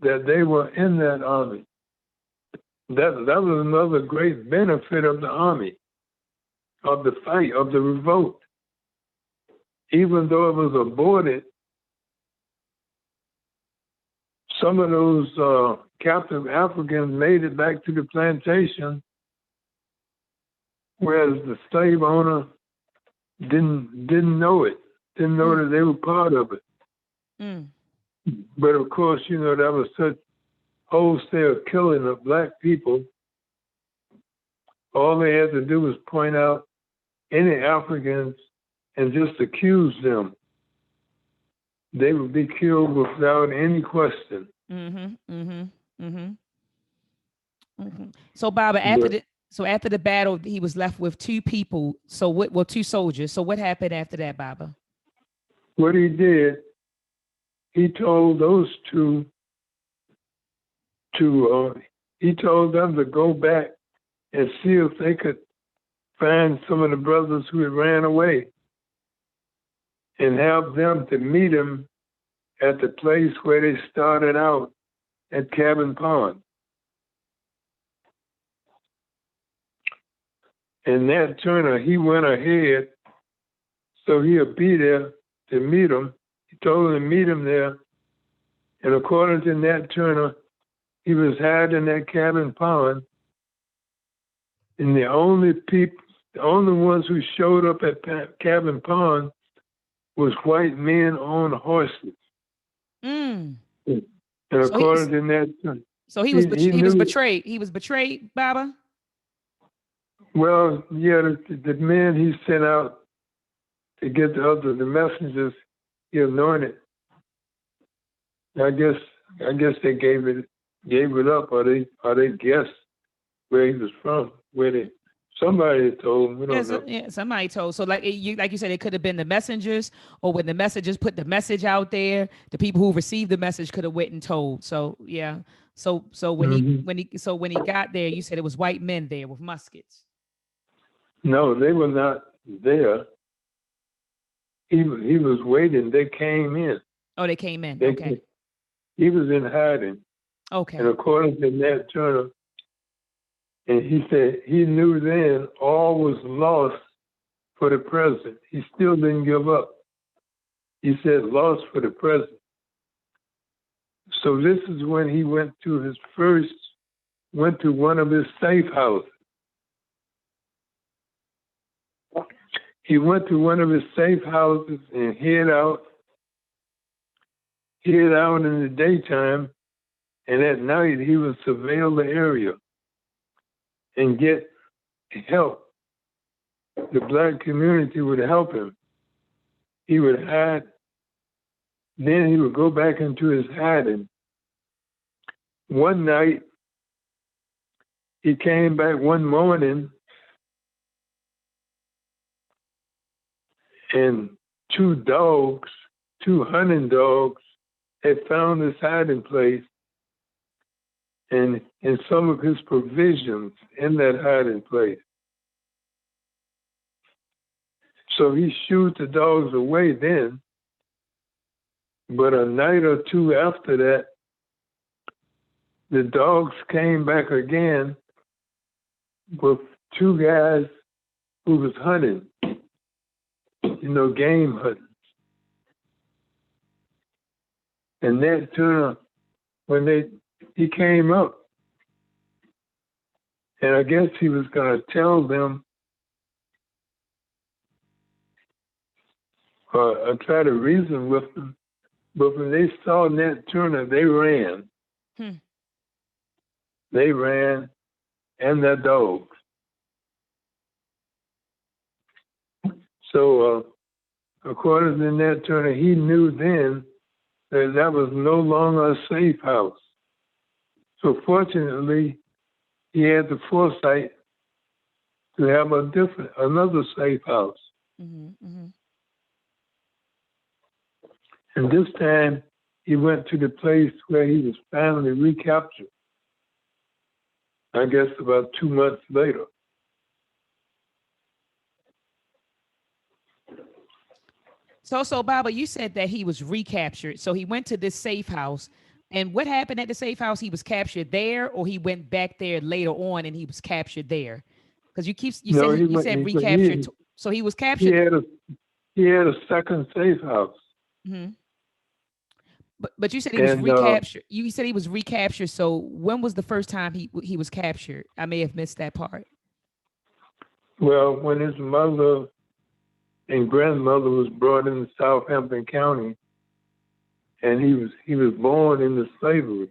B: that they were in that army. That was another great benefit of the army, of the fight, of the revolt. Even though it was aborted, some of those captive Africans made it back to the plantation, whereas the slave owner didn't know it, didn't know that they were part of it.
A: Mm.
B: But of course, that was such wholesale killing of black people. All they had to do was point out any Africans and just accuse them. They would be killed without any question.
A: So, Baba, after the battle, he was left with two people. So, two soldiers. So, what happened after that, Baba?
B: What he did, he told those two he told them to go back and see if they could find some of the brothers who had ran away and have them to meet him at the place where they started out at Cabin Pond. And Nat Turner, he went ahead, so he'll be there to meet him. He told him to meet him there. And according to Nat Turner, he was hiding at Cabin Pond. And the only ones who showed up at Cabin Pond was white men on horses.
A: Mm.
B: And
A: So he
B: according to that,
A: so he was
B: he
A: he was
B: knew.
A: betrayed. He was betrayed, Baba.
B: Well, yeah, the men he sent out to get the messengers he anointed. I guess they gave it up, or they guessed where he was from. Somebody told him. We
A: Yeah,
B: don't know.
A: yeah, somebody told. So like you said, it could have been the messengers, or when the messengers put the message out there, the people who received the message could have went and told. So yeah. So
B: Hmm.
A: when he got there, you said it was white men there with muskets.
B: No, they were not there. He was waiting. They came in.
A: Oh, they came in.
B: They
A: Okay.
B: He was in hiding, and
A: Okay.
B: according to Nat Turner, and he said he knew then all was lost for the present. He still didn't give up. He said lost for the present. So this is when he went to one of his safe houses. He went to one of his safe houses and hid out in the daytime, and at night he would surveil the area and get help. The black community would help him. He would hide, then he would go back into his hiding. One night, he came back one morning, and two hunting dogs, had found his hiding place and some of his provisions in that hiding place. So he shooed the dogs away then, but a night or two after that, the dogs came back again with two guys who was hunting, game hunting. And Nat Turner, when he came up, and I guess he was going to tell them or try to reason with them, but when they saw Nat Turner, they ran.
A: Hmm.
B: They ran, and their dogs. So, according to Nat Turner, he knew then that was no longer a safe house. So, fortunately, he had the foresight to have another safe house.
A: Mm-hmm, mm-hmm.
B: And this time, he went to the place where he was finally recaptured. I guess about 2 months later.
A: So Baba, you said that he was recaptured. So he went to this safe house. And what happened at the safe house? He was captured there, or he went back there later on and he was captured there? Because you said
B: No, he
A: you
B: went.
A: said recaptured. So he was
B: He
A: captured.
B: had a he had a second safe house,
A: Mm-hmm. But you said he was
B: and
A: recaptured. You said he was recaptured. So when was the first time he was captured? I may have missed that part.
B: well, when his mother and grandmother was brought into Southampton County, and he was born into slavery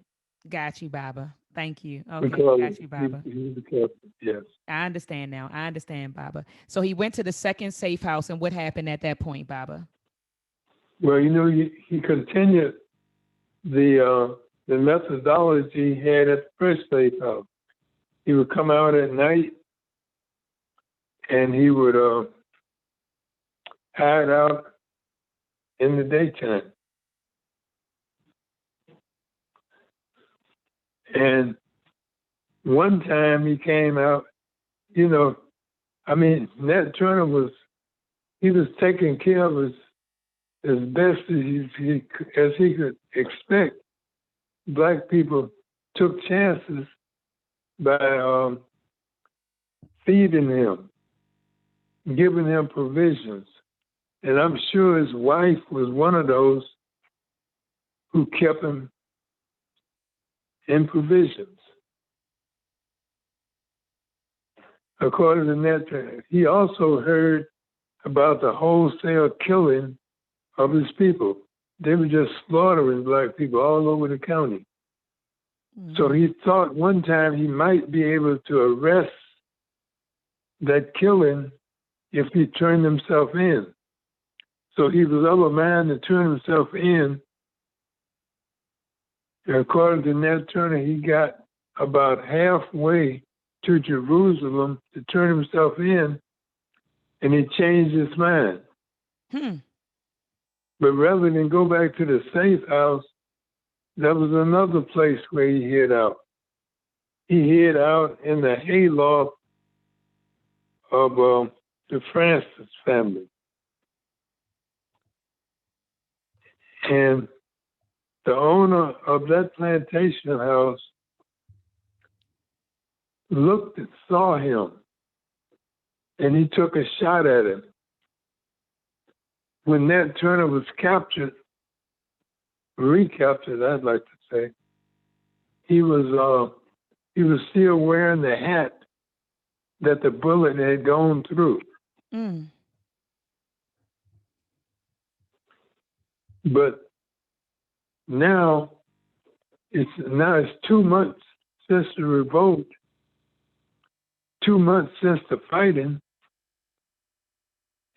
A: Got you, Baba. Thank you. Okay,
B: because
A: got you, Baba.
B: he was a captive. Yes.
A: I understand now. I understand, Baba. So he went to the second safe house, and what happened at that point, Baba?
B: Well, he continued the methodology he had at the first safe house. He would come out at night, and he would hide out in the daytime. And one time he came out, Nat Turner was taking care of as best as he could expect. Black people took chances by feeding him, giving him provisions. And I'm sure his wife was one of those who kept him in provisions. According to Nat Turner, he also heard about the wholesale killing of his people. They were just slaughtering black people all over the county.
A: Mm-hmm.
B: So he thought one time he might be able to arrest that killing if he turned himself in. So he was of a mind to turn himself in. And according to Nat Turner, he got about halfway to Jerusalem to turn himself in, and he changed his mind. But rather than go back to the safe house, there was another place where he hid out. He hid out in the hayloft of the Francis family. And the owner of that plantation house looked and saw him, and he took a shot at him. When Nat Turner was captured, recaptured, I'd like to say, he was still wearing the hat that the bullet had gone through.
A: Mm.
B: But now it's 2 months since the revolt, 2 months since the fighting,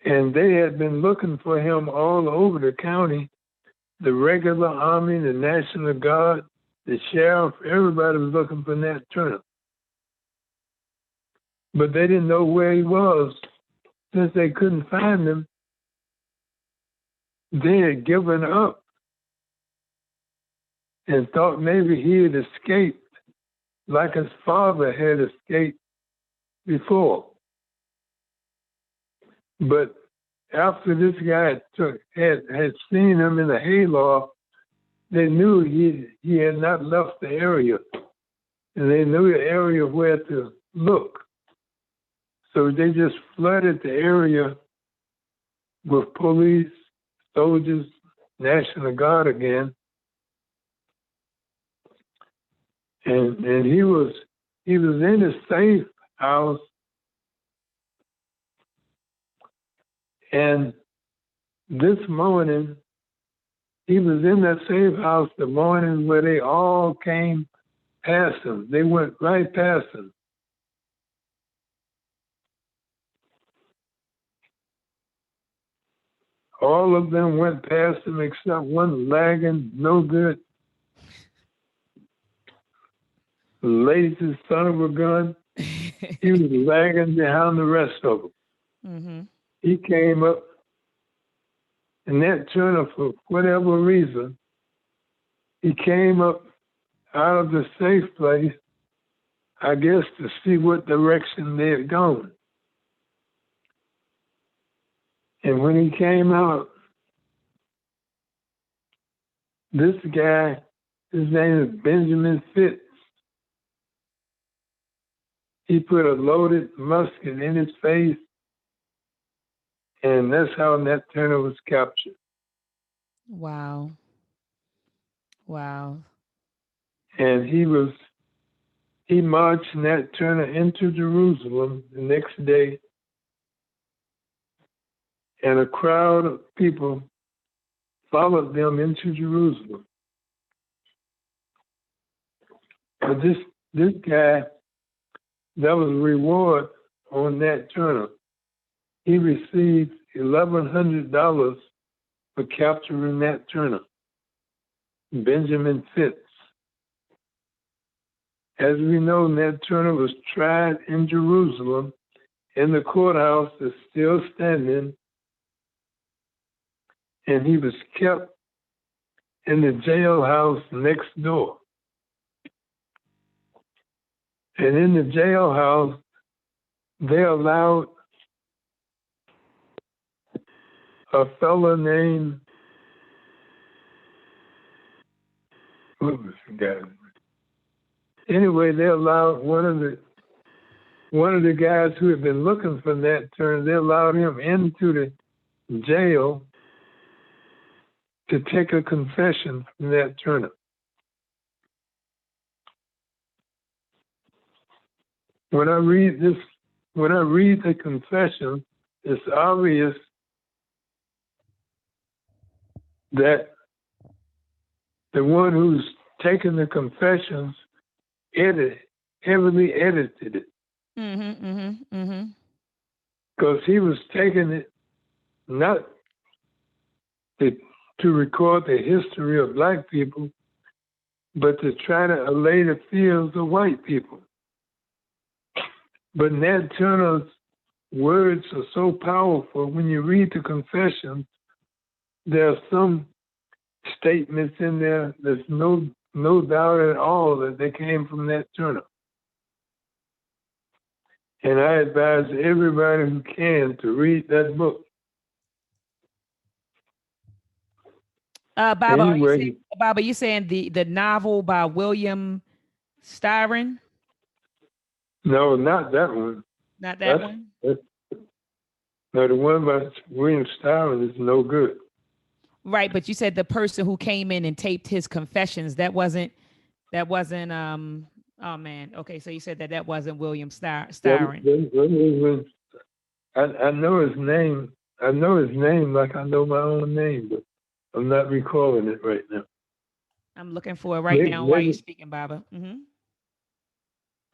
B: and they had been looking for him all over the county. The regular army, the National Guard, the sheriff, everybody was looking for Nat Turner. But they didn't know where he was. Since they couldn't find him, they had given up and thought maybe he had escaped like his father had escaped before. But after this guy had seen him in the hayloft, they knew he had not left the area, and they knew the area where to look. So they just flooded the area with police, soldiers, National Guard again, and he was in a safe house, and this morning he was in that safe house the morning where they all came past him. They went right past him. All of them went past him except one lagging, no good, lazy son of a gun. He was lagging behind the rest of them.
A: Mm-hmm.
B: He came up, and Nat Turner, for whatever reason, he came up out of the safe place, I guess, to see what direction they had gone. And when he came out, this guy, his name is Benjamin Fitz, he put a loaded musket in his face, and that's how Nat Turner was captured.
A: Wow. Wow.
B: And he marched Nat Turner into Jerusalem the next day, and a crowd of people followed them into Jerusalem. But this guy, that was a reward on Nat Turner. He received $1,100 for capturing Nat Turner, Benjamin Fitz. As we know, Nat Turner was tried in Jerusalem, and the courthouse is still standing, and he was kept in the jailhouse next door. And in the jailhouse, they allowed a fellow named, what was the guy? Anyway, they allowed one of the guys who had been looking for Nat Turner, they allowed him into the jail to take a confession from Nat Turner. When I read the confession, it's obvious that the one who's taken the confessions heavily edited it. Because he was taking it not to record the history of black people, but to try to allay the fears of white people. But Nat Turner's words are so powerful. When you read the confessions, there are some statements in there there's no doubt at all that they came from Nat Turner. And I advise everybody who can to read that book.
A: Baba,
B: anyway,
A: you saying the novel by William Styron?
B: No, not that one.
A: Not that one?
B: No, the one by William Styron is no good.
A: Right, but you said the person who came in and taped his confessions, that wasn't oh man. Okay, so you said that wasn't William Styron.
B: I know his name. I know his name like I know my own name, but I'm not recalling it right now.
A: I'm looking for it right now while you're speaking, Baba.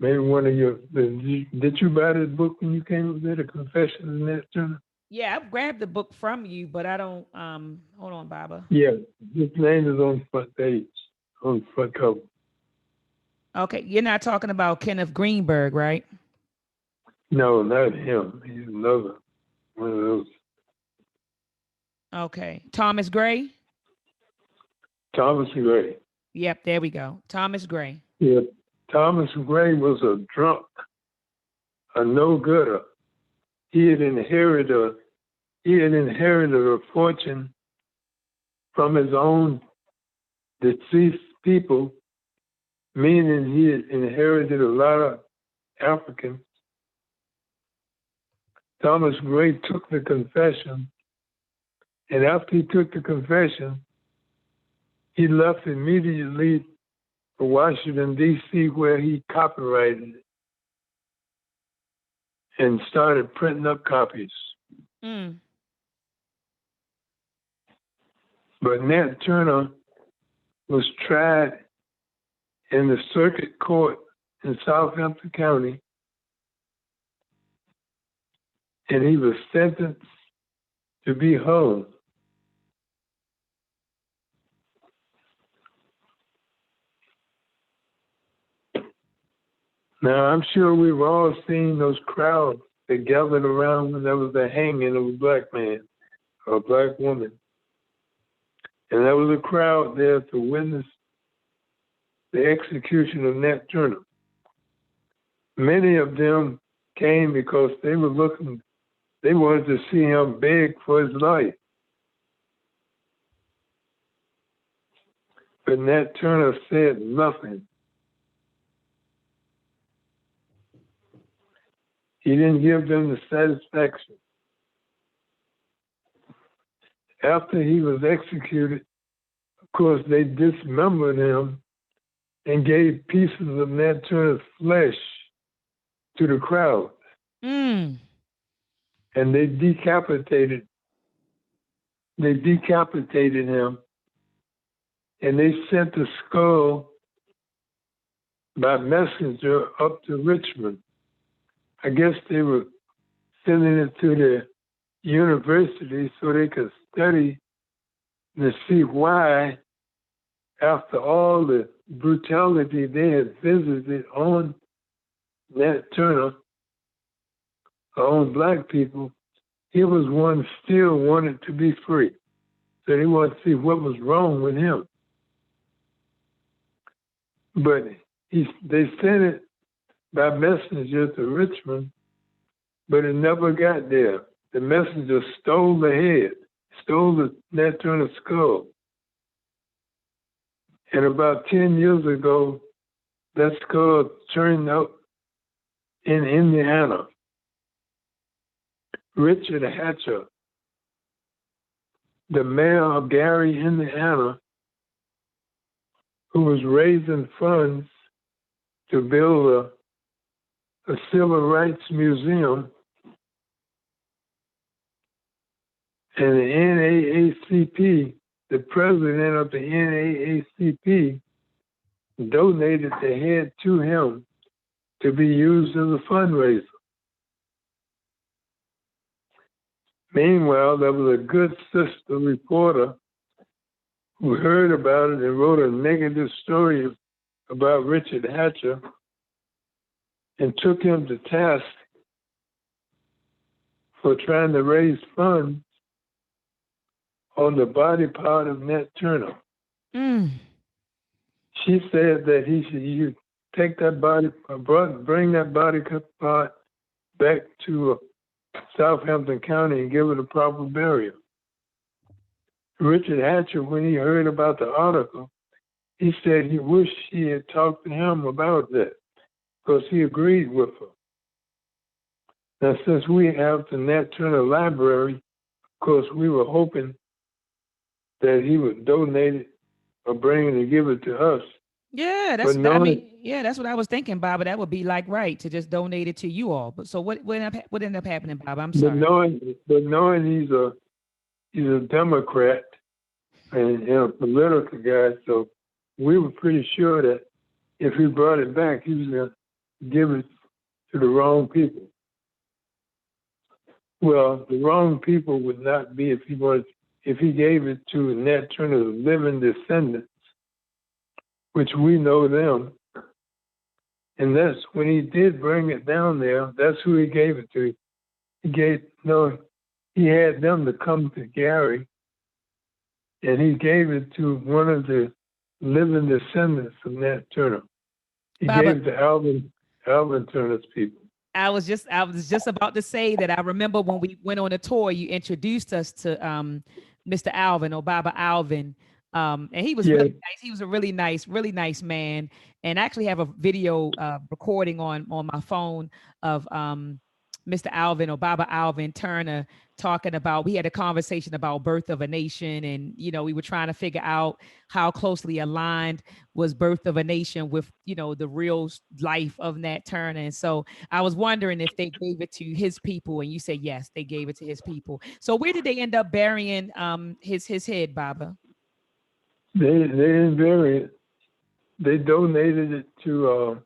B: Maybe one of your, did you buy this book when you came up there, The Confessions of Nat Turner?
A: Yeah, I've grabbed the book from you, but I don't, hold on, Baba.
B: Yeah, his name is on the front page, on the front cover.
A: Okay, you're not talking about Kenneth Greenberg, right?
B: No, not him. He's another one of those.
A: Okay, Thomas Gray?
B: Thomas Gray.
A: Yep, there we go. Thomas Gray.
B: Yeah, Thomas Gray was a drunk, a no-gooder. He had inherited a fortune from his own deceased people, meaning he had inherited a lot of Africans. Thomas Gray took the confession, and after he took the confession, he left immediately for Washington, D.C., where he copyrighted it and started printing up copies. But Nat Turner was tried in the circuit court in Southampton County, and he was sentenced to be hung. Now, I'm sure we've all seen those crowds that gathered around when there was a hanging of a black man or a black woman. And there was a crowd there to witness the execution of Nat Turner. Many of them came because they wanted to see him beg for his life. But Nat Turner said nothing. He didn't give them the satisfaction. After he was executed, of course, they dismembered him and gave pieces of Nat Turner's flesh to the crowd. And they decapitated him, and they sent the skull by messenger up to Richmond. I guess they were sending it to the university so they could study to see why, after all the brutality they had visited on Nat Turner, on black people, he was one still wanted to be free. So they wanted to see what was wrong with him. But they sent it by messenger to Richmond, but it never got there. The messenger stole the head, stole the Nat Turner skull. And about 10 years ago, that skull turned up in Indiana. Richard Hatcher, the mayor of Gary, Indiana, who was raising funds to build a civil rights museum, and the NAACP the president of the NAACP donated the head to him to be used as a fundraiser. Meanwhile, there was a good sister reporter who heard about it and wrote a negative story about Richard Hatcher and took him to task for trying to raise funds on the body part of Nat Turner. She said that you take that body, bring that body part back to Southampton County and give it a proper burial. Richard Hatcher, when he heard about the article, he said he wished she had talked to him about that because he agreed with her. Now, since we have the Nat Turner Library, of course, we were hoping that he would donate it or bring it and give it to us.
A: Yeah, that's that's what I was thinking, Bob. That would be like right to just donate it to you all. But so what ended up happening, Bob? I'm sorry.
B: But knowing he's a Democrat and a political guy, so we were pretty sure that if he brought it back, he was going to give it to the wrong people. Well, the wrong people would not be if he gave it to Nat Turner's living descendants, which we know them. And that's when he did bring it down there, that's who he gave it to. He had them to come to Gary, and he gave it to one of the living descendants of Nat Turner. He gave it to Alvin Turner's people.
A: I was just about to say that I remember when we went on a tour, you introduced us to Mr. Alvin or Baba Alvin. And he was really nice. He was a really nice man. And I actually have a video recording on my phone of Mr. Alvin or Baba Alvin Turner talking about, we had a conversation about Birth of a Nation. And, we were trying to figure out how closely aligned was Birth of a Nation with, the real life of Nat Turner. And so I was wondering if they gave it to his people. And you said, yes, they gave it to his people. So where did they end up burying his head, Baba?
B: They didn't bury it. They donated it to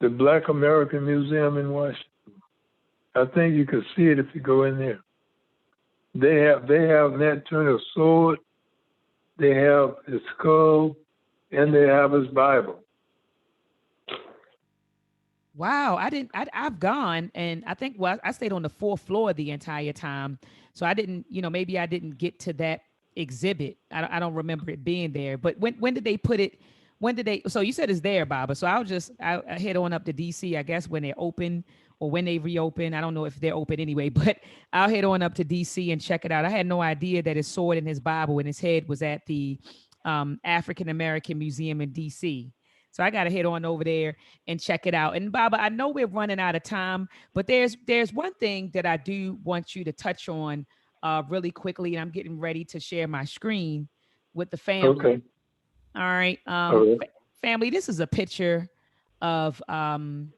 B: the Black American Museum in Washington. I think you can see it if you go in there. They have Nat Turner's sword, they have his skull, and they have his Bible.
A: Wow, I've gone, and I think, I stayed on the 4th floor the entire time. So I didn't, maybe I didn't get to that exhibit. I don't remember it being there. But when did they put it? So you said it's there, Baba. So I'll head on up to DC, I guess, when they're open or when they reopen. I don't know if they're open anyway, but I'll head on up to DC and check it out. I had no idea that his sword and his Bible and his head was at the African American Museum in DC. So I got to head on over there and check it out. And Baba, I know we're running out of time, but there's one thing that I do want you to touch on really quickly. And I'm getting ready to share my screen with the family.
B: Okay.
A: All right. Family, this is a picture of the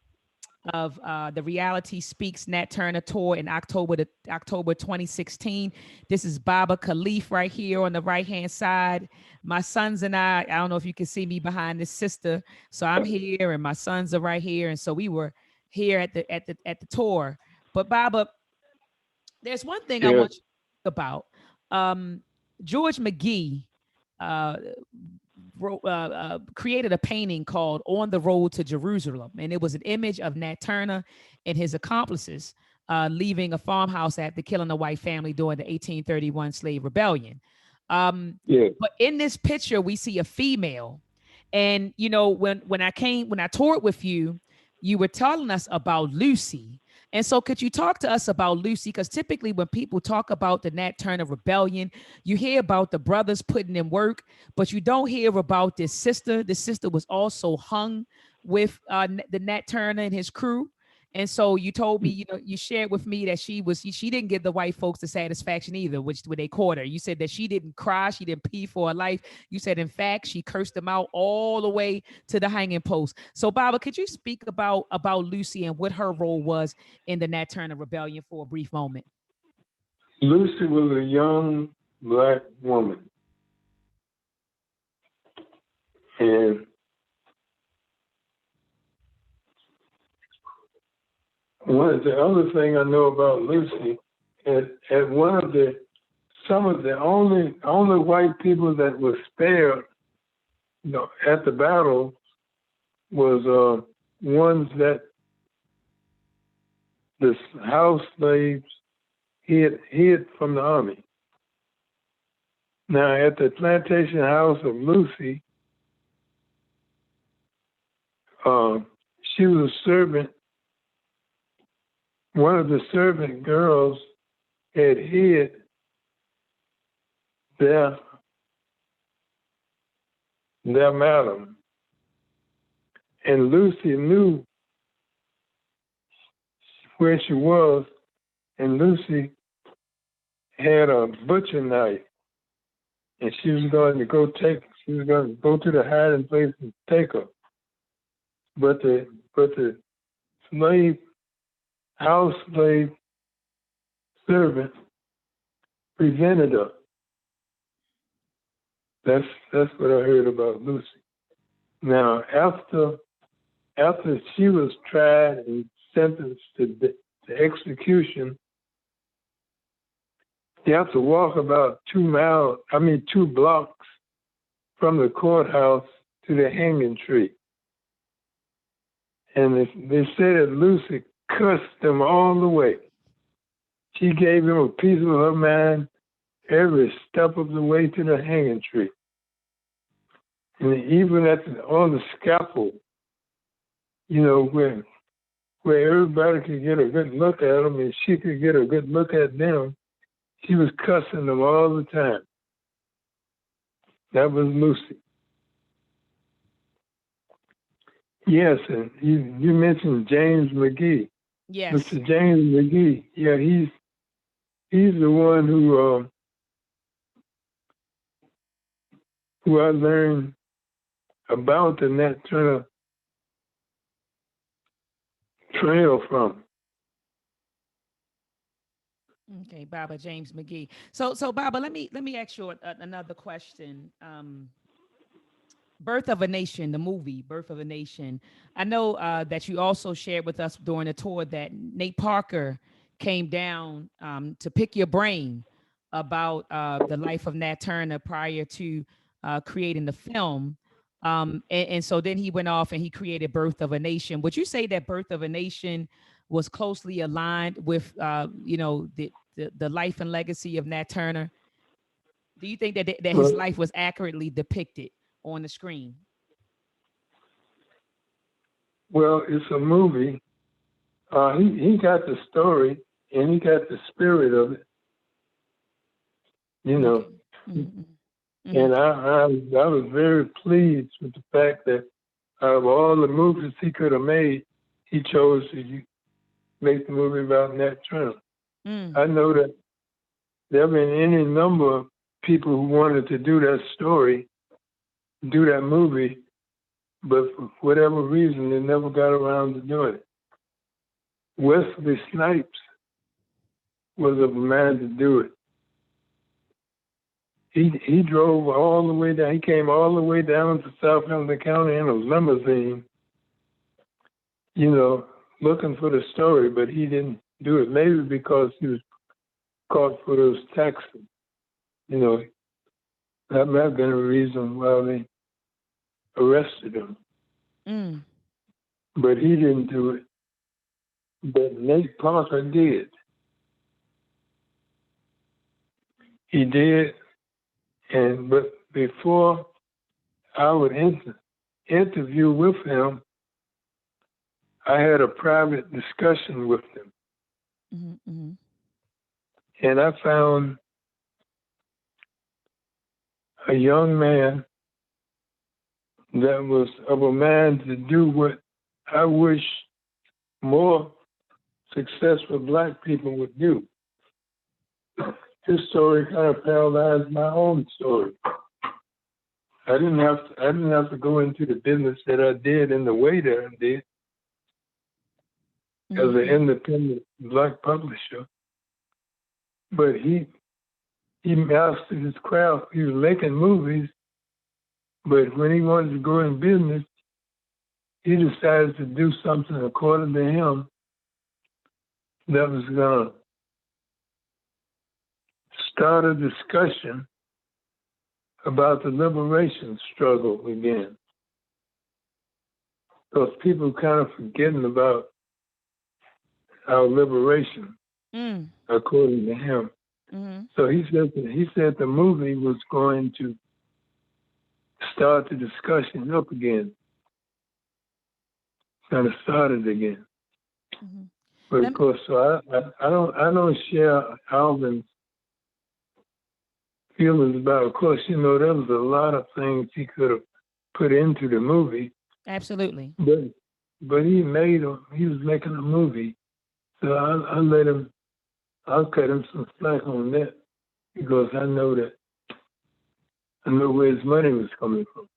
A: Reality Speaks Nat Turner tour in October 2016. This is Baba Khalif right here on the right-hand side. My sons and I don't know if you can see me behind this sister. So I'm here and my sons are right here. And so we were here at the tour. But Baba, there's one thing I want you to think about. George McGee created a painting called On the Road to Jerusalem. And it was an image of Nat Turner and his accomplices leaving a farmhouse after killing a white family during the 1831 slave rebellion. But in this picture, we see a female. And, when I toured with you, you were telling us about Lucy. And so could you talk to us about Lucy? Because typically when people talk about the Nat Turner rebellion, you hear about the brothers putting in work, but you don't hear about this sister. The sister was also hung with the Nat Turner and his crew. And so you told me, you shared with me that she didn't give the white folks the satisfaction either, when they caught her. You said that she didn't cry, she didn't pee for her life. You said, in fact, she cursed them out all the way to the hanging post. So, Baba, could you speak about Lucy and what her role was in the Nat Turner rebellion for a brief moment?
B: Lucy was a young black woman. And the other thing I know about Lucy, at one of some of the only white people that were spared, at the battle was ones that the house slaves hid from the army. Now, at the plantation house of Lucy, she was a servant. One of the servant girls had hid their madam, and Lucy knew where she was, and Lucy had a butcher knife, and she was going to go to the hiding place and take her. But the house slave servant prevented her. That's what I heard about Lucy. Now, after she was tried and sentenced to execution, you have to walk about 2 blocks from the courthouse to the hanging tree. And they said that Lucy cussed them all the way. She gave them a piece of her mind every step of the way to the hanging tree. And even on the scaffold, where everybody could get a good look at them and she could get a good look at them, she was cussing them all the time. That was Lucy. Yes, and you mentioned James McGee.
A: Yes.
B: Mr. James McGee. Yeah, he's the one who I learned about the Nat Turner trail from.
A: Okay, Baba James McGee. So Baba, let me ask you another question. Birth of a Nation, the movie Birth of a Nation. I know that you also shared with us during the tour that Nate Parker came down to pick your brain about the life of Nat Turner prior to creating the film. And so then he went off and he created Birth of a Nation. Would you say that Birth of a Nation was closely aligned with, the life and legacy of Nat Turner? Do you think that his life was accurately depicted on the screen?
B: Well, it's a movie. He got the story and he got the spirit of it. Okay. Mm-hmm. And I was very pleased with the fact that out of all the movies he could have made, he chose to make the movie about Nat Turner. I know that there have been any number of people who wanted to do that story, do that movie, but for whatever reason, they never got around to doing it. Wesley Snipes was a man to do it. He drove all the way down. He came all the way down to South Hamilton County in a limousine, looking for the story, but he didn't do it. Maybe because he was caught for those taxes. That might have been a reason why they arrested him. But he didn't do it. But Nate Parker did. He did. But before I would interview with him, I had a private discussion with him. Mm-hmm. And I found a young man that was of a man to do what I wish more successful Black people would do. His story kind of paralleled my own story. I didn't have to go into the business that I did in the way that I did as an independent Black publisher. But he he mastered his craft. He was making movies, but when he wanted to go in business, he decided to do something according to him that was going to start a discussion about the liberation struggle again. Because people kind of forgetting about our liberation, according to him.
A: Mm-hmm.
B: So he said the movie was going to start the discussion up again. Kind of started again.
A: Mm-hmm.
B: But of course, so I don't share Alvin's feelings about. Of course, there was a lot of things he could have put into the movie.
A: Absolutely.
B: But he was making a movie, so I'll cut him some slack on that because I know where his money was coming from.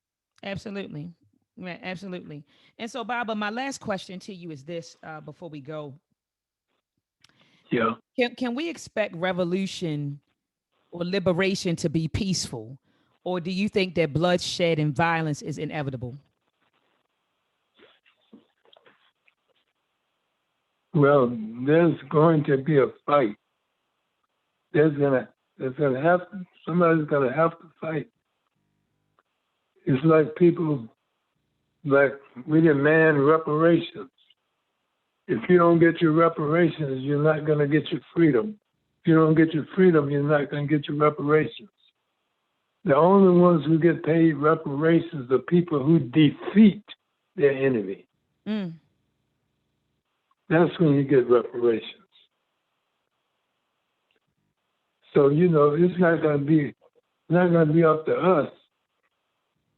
A: Absolutely. Yeah, absolutely. And so, Baba, my last question to you is this before we go.
B: Yeah.
A: Can we expect revolution or liberation to be peaceful? Or do you think that bloodshed and violence is inevitable?
B: Well, there's going to be a fight. Somebody's gonna have to fight. It's like we demand reparations. If you don't get your reparations, you're not gonna get your freedom. If you don't get your freedom, you're not gonna get your reparations. The only ones who get paid reparations are people who defeat their enemy.
A: Mm.
B: That's when you get reparations. So it's not going to be up to us.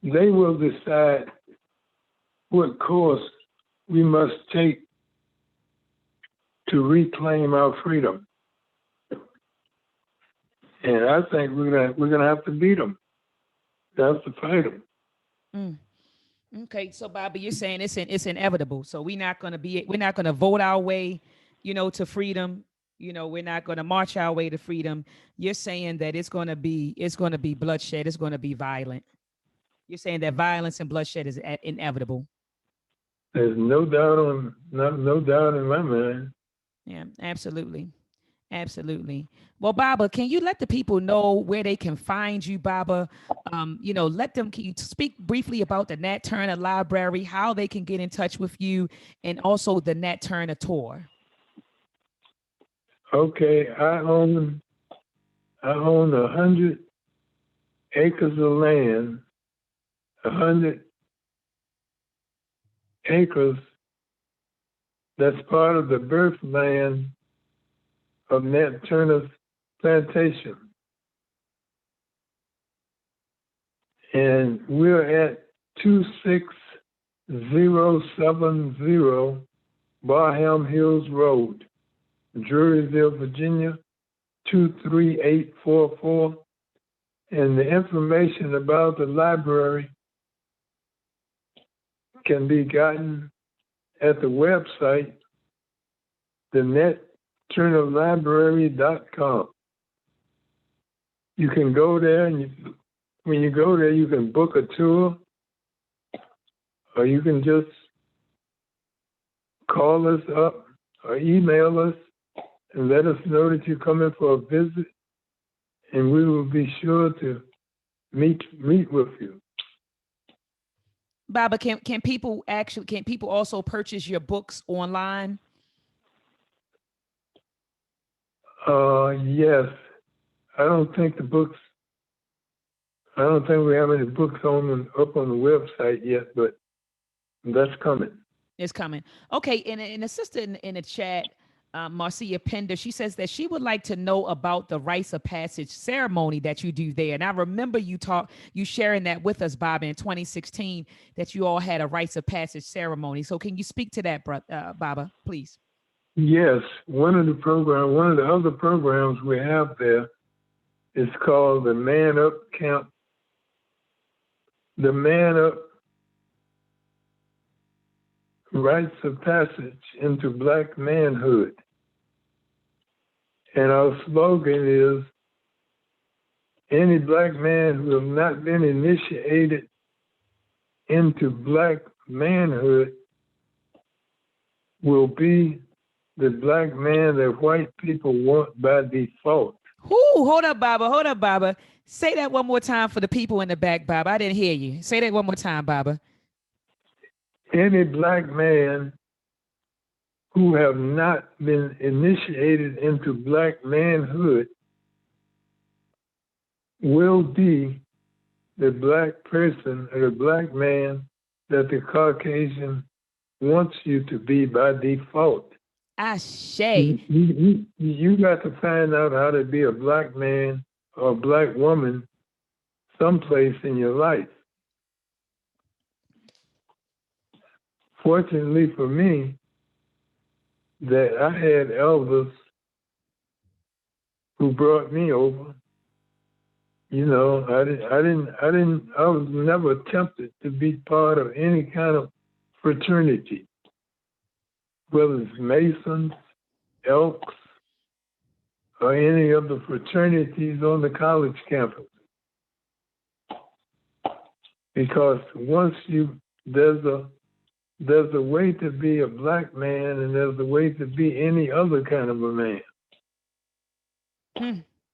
B: They will decide what course we must take to reclaim our freedom. And I think we're gonna have to beat them. We have to fight them.
A: Mm. Okay, so Bobby, you're saying it's inevitable. So we're not gonna vote our way, to freedom. We're not gonna march our way to freedom. You're saying that it's gonna be bloodshed. It's gonna be violent. You're saying that violence and bloodshed is inevitable.
B: There's no doubt in my mind.
A: Yeah, absolutely. Absolutely. Well, Baba, can you let the people know where they can find you, Baba? Can you speak briefly about the Nat Turner Library, how they can get in touch with you, and also the Nat Turner Tour?
B: Okay, I own 100 acres of land, 100 acres that's part of the birthland of Nat Turner's plantation. And we're at 26070 Barham Hills Road, Druryville, Virginia, 23844. And the information about the library can be gotten at the website, thenetturnerlibrary.com. You can go there, and when you go there, you can book a tour, or you can just call us up or email us and let us know that you're coming for a visit, and we will be sure to meet with you.
A: Baba, can people also purchase your books online?
B: Yes. I don't think we have any books up on the website yet, but that's coming.
A: It's coming. Okay, and an assistant in the chat, Marcia Pender, she says that she would like to know about the rites of passage ceremony that you do there. And I remember you sharing that with us, Bob, in 2016, that you all had a rites of passage ceremony. So can you speak to that, Baba, please?
B: Yes, one of the other programs we have there is called the Man Up Camp. The Man Up Rites of Passage into Black Manhood. And our slogan is any black man who has not been initiated into black manhood will be the black man that white people want by default.
A: Hold up, Baba. Hold up, Baba. Say that one more time for the people in the back, Baba. I didn't hear you. Say that one more time, Baba.
B: Any black man who have not been initiated into black manhood will be the black person or the black man that the Caucasian wants you to be by default.
A: Ashe.
B: You got to find out how to be a black man or a black woman someplace in your life. Fortunately for me, that I had elders who brought me over. You know, I was never tempted to be part of any kind of fraternity, whether it's Masons, Elks, or any of the fraternities on the college campus. Because once there's a way to be a black man and there's a way to be any other kind of a man.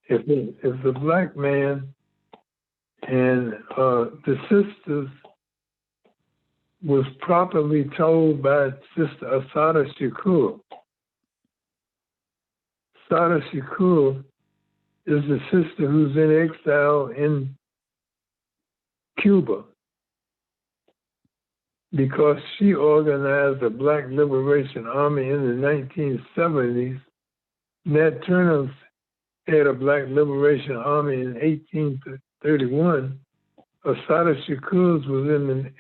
B: If the black man and the sisters was properly told by Sister Asada Shakur. Asada Shakur is the sister who's in exile in Cuba because she organized a Black Liberation Army in the 1970s. Nat Turner had a Black Liberation Army in 1831. Asada Shakur's was in the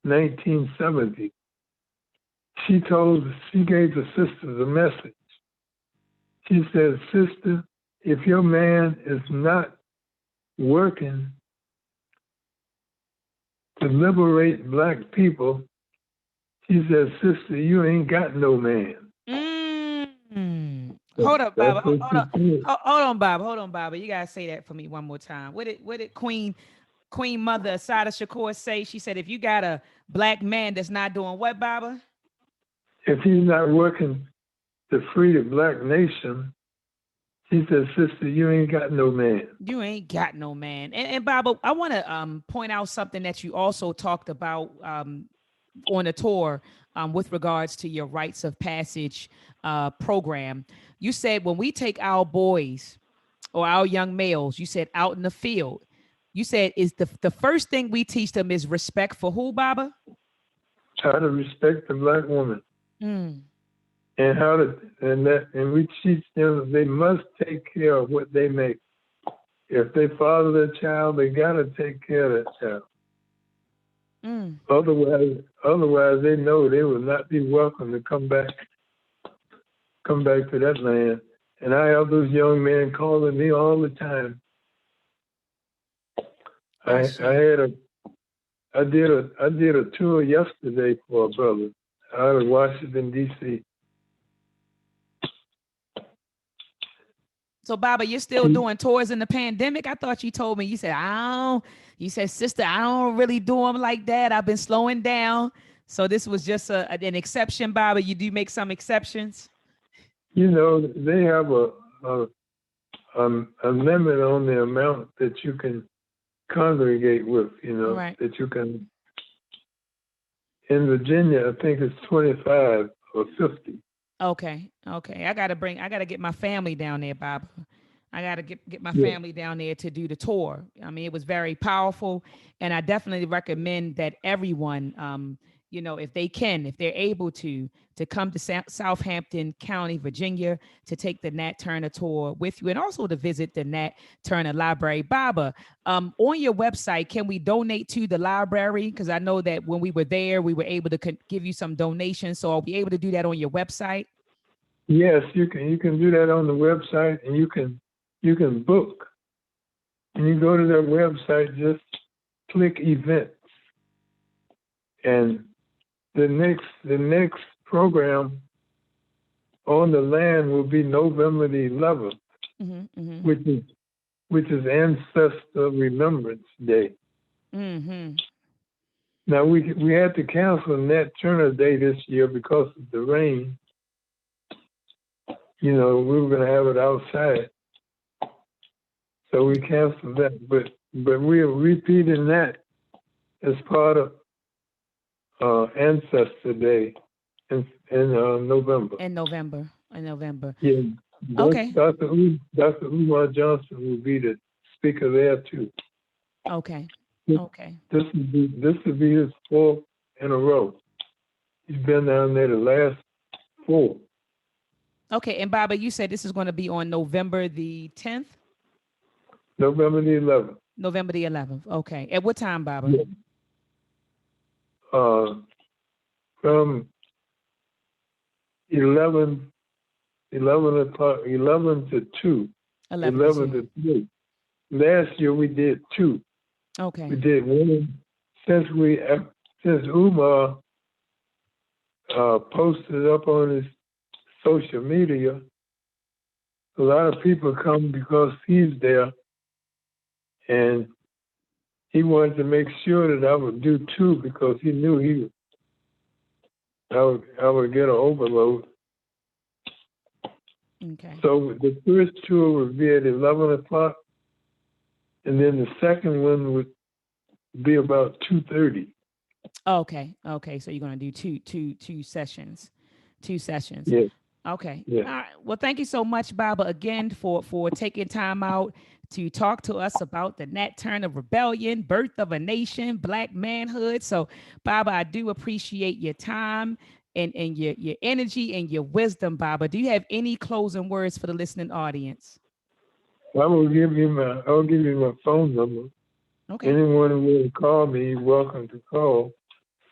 B: 1970s. She gave the sisters a message. She said, "Sister, if your man is not working to liberate black people," she said, "Sister, you ain't got no man."
A: Hold up, Baba. Hold on, Baba. Hold on, Baba. You gotta say that for me one more time. What did Queen Mother Asada Shakur say? She said, if you got a black man that's not doing what, Baba?
B: If he's not working to free the black nation, he said, "Sister, you ain't got no man."
A: You ain't got no man. And Baba, I want to point out something that you also talked about on a tour with regards to your rites of passage program. You said when we take our boys or our young males, you said out in the field, you said is the first thing we teach them is respect for who, Baba?
B: How to respect the black woman. And we teach them they must take care of what they make. If they father their child, they gotta take care of that child. Otherwise they know they will not be welcome to come back to that land. And I have those young men calling me all the time. I did a tour yesterday for a brother out of Washington, D.C.
A: So, Baba, you're still doing tours in the pandemic? I thought you told me, you said, sister, I don't really do them like that. I've been slowing down. So this was just an exception, Baba. You do make some exceptions?
B: You know, they have a limit on the amount that you can congregate with, you know,
A: right.
B: That you can. In Virginia, I think it's 25 or 50.
A: Okay. I gotta get my family down there, Baba. I gotta get my family down there to do the tour. I mean, it was very powerful, and I definitely recommend that everyone, if they're able to come to Southampton County, Virginia, to take the Nat Turner tour with you, and also to visit the Nat Turner Library. Baba, on your website, can we donate to the library? Because I know that when we were there, we were able to give you some donations. So are we able to do that on your website?
B: Yes, you can do that on the website, and you can book. And you go to their website, just click events, and the next program on the land will be November the 11th, which is Ancestor Remembrance Day.
A: Mm-hmm.
B: Now, we had to cancel Nat Turner Day this year because of the rain. We were going to have it outside. So we canceled that. But we're repeating that as part of Ancestor Day in November.
A: In November.
B: Yeah.
A: Okay.
B: Dr. Umar Johnson will be the speaker there too.
A: Okay.
B: This will be his fourth in a row. He's been down there the last 4.
A: Okay, and Baba, you said this is going to be on November the 10th?
B: November the 11th.
A: November the 11th. Okay. At what time, Baba?
B: Yeah. From 11 o'clock, 11 to 2. 11 to 3. Last year we did 2.
A: Okay.
B: We did one since Umar posted up on his social media. A lot of people come because he's there, and he wanted to make sure that I would do 2 because he knew I would get an overload.
A: Okay.
B: So the first tour would be at 11 o'clock, and then the second one would be about 2:30.
A: Okay. So you're going to do two sessions. 2 sessions.
B: Yes.
A: Okay.
B: Yeah.
A: All right. Well, thank you so much, Baba, again for taking time out to talk to us about the Nat Turner Rebellion, birth of a nation, Black manhood. So, Baba, I do appreciate your time and your energy and your wisdom, Baba. Do you have any closing words for the listening audience?
B: I'll give you my phone number.
A: Okay.
B: Anyone who will call me, you're welcome to call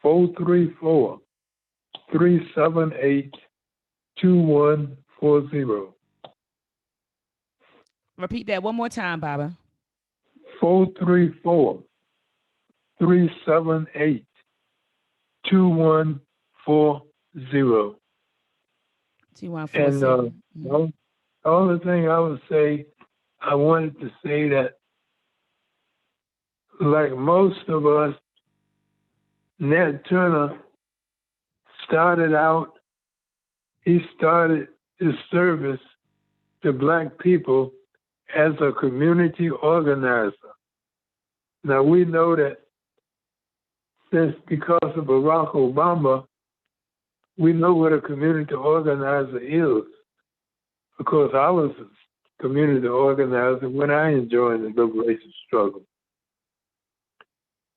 B: 434-378-2140.
A: Repeat that one more time, Baba.
B: 434-378-2140.
A: 2140.
B: And all the thing I would say, I wanted to say that, like most of us, Nat Turner he started his service to Black people as a community organizer. Now we know that because of Barack Obama, we know what a community organizer is, because I was a community organizer when I joined the liberation struggle.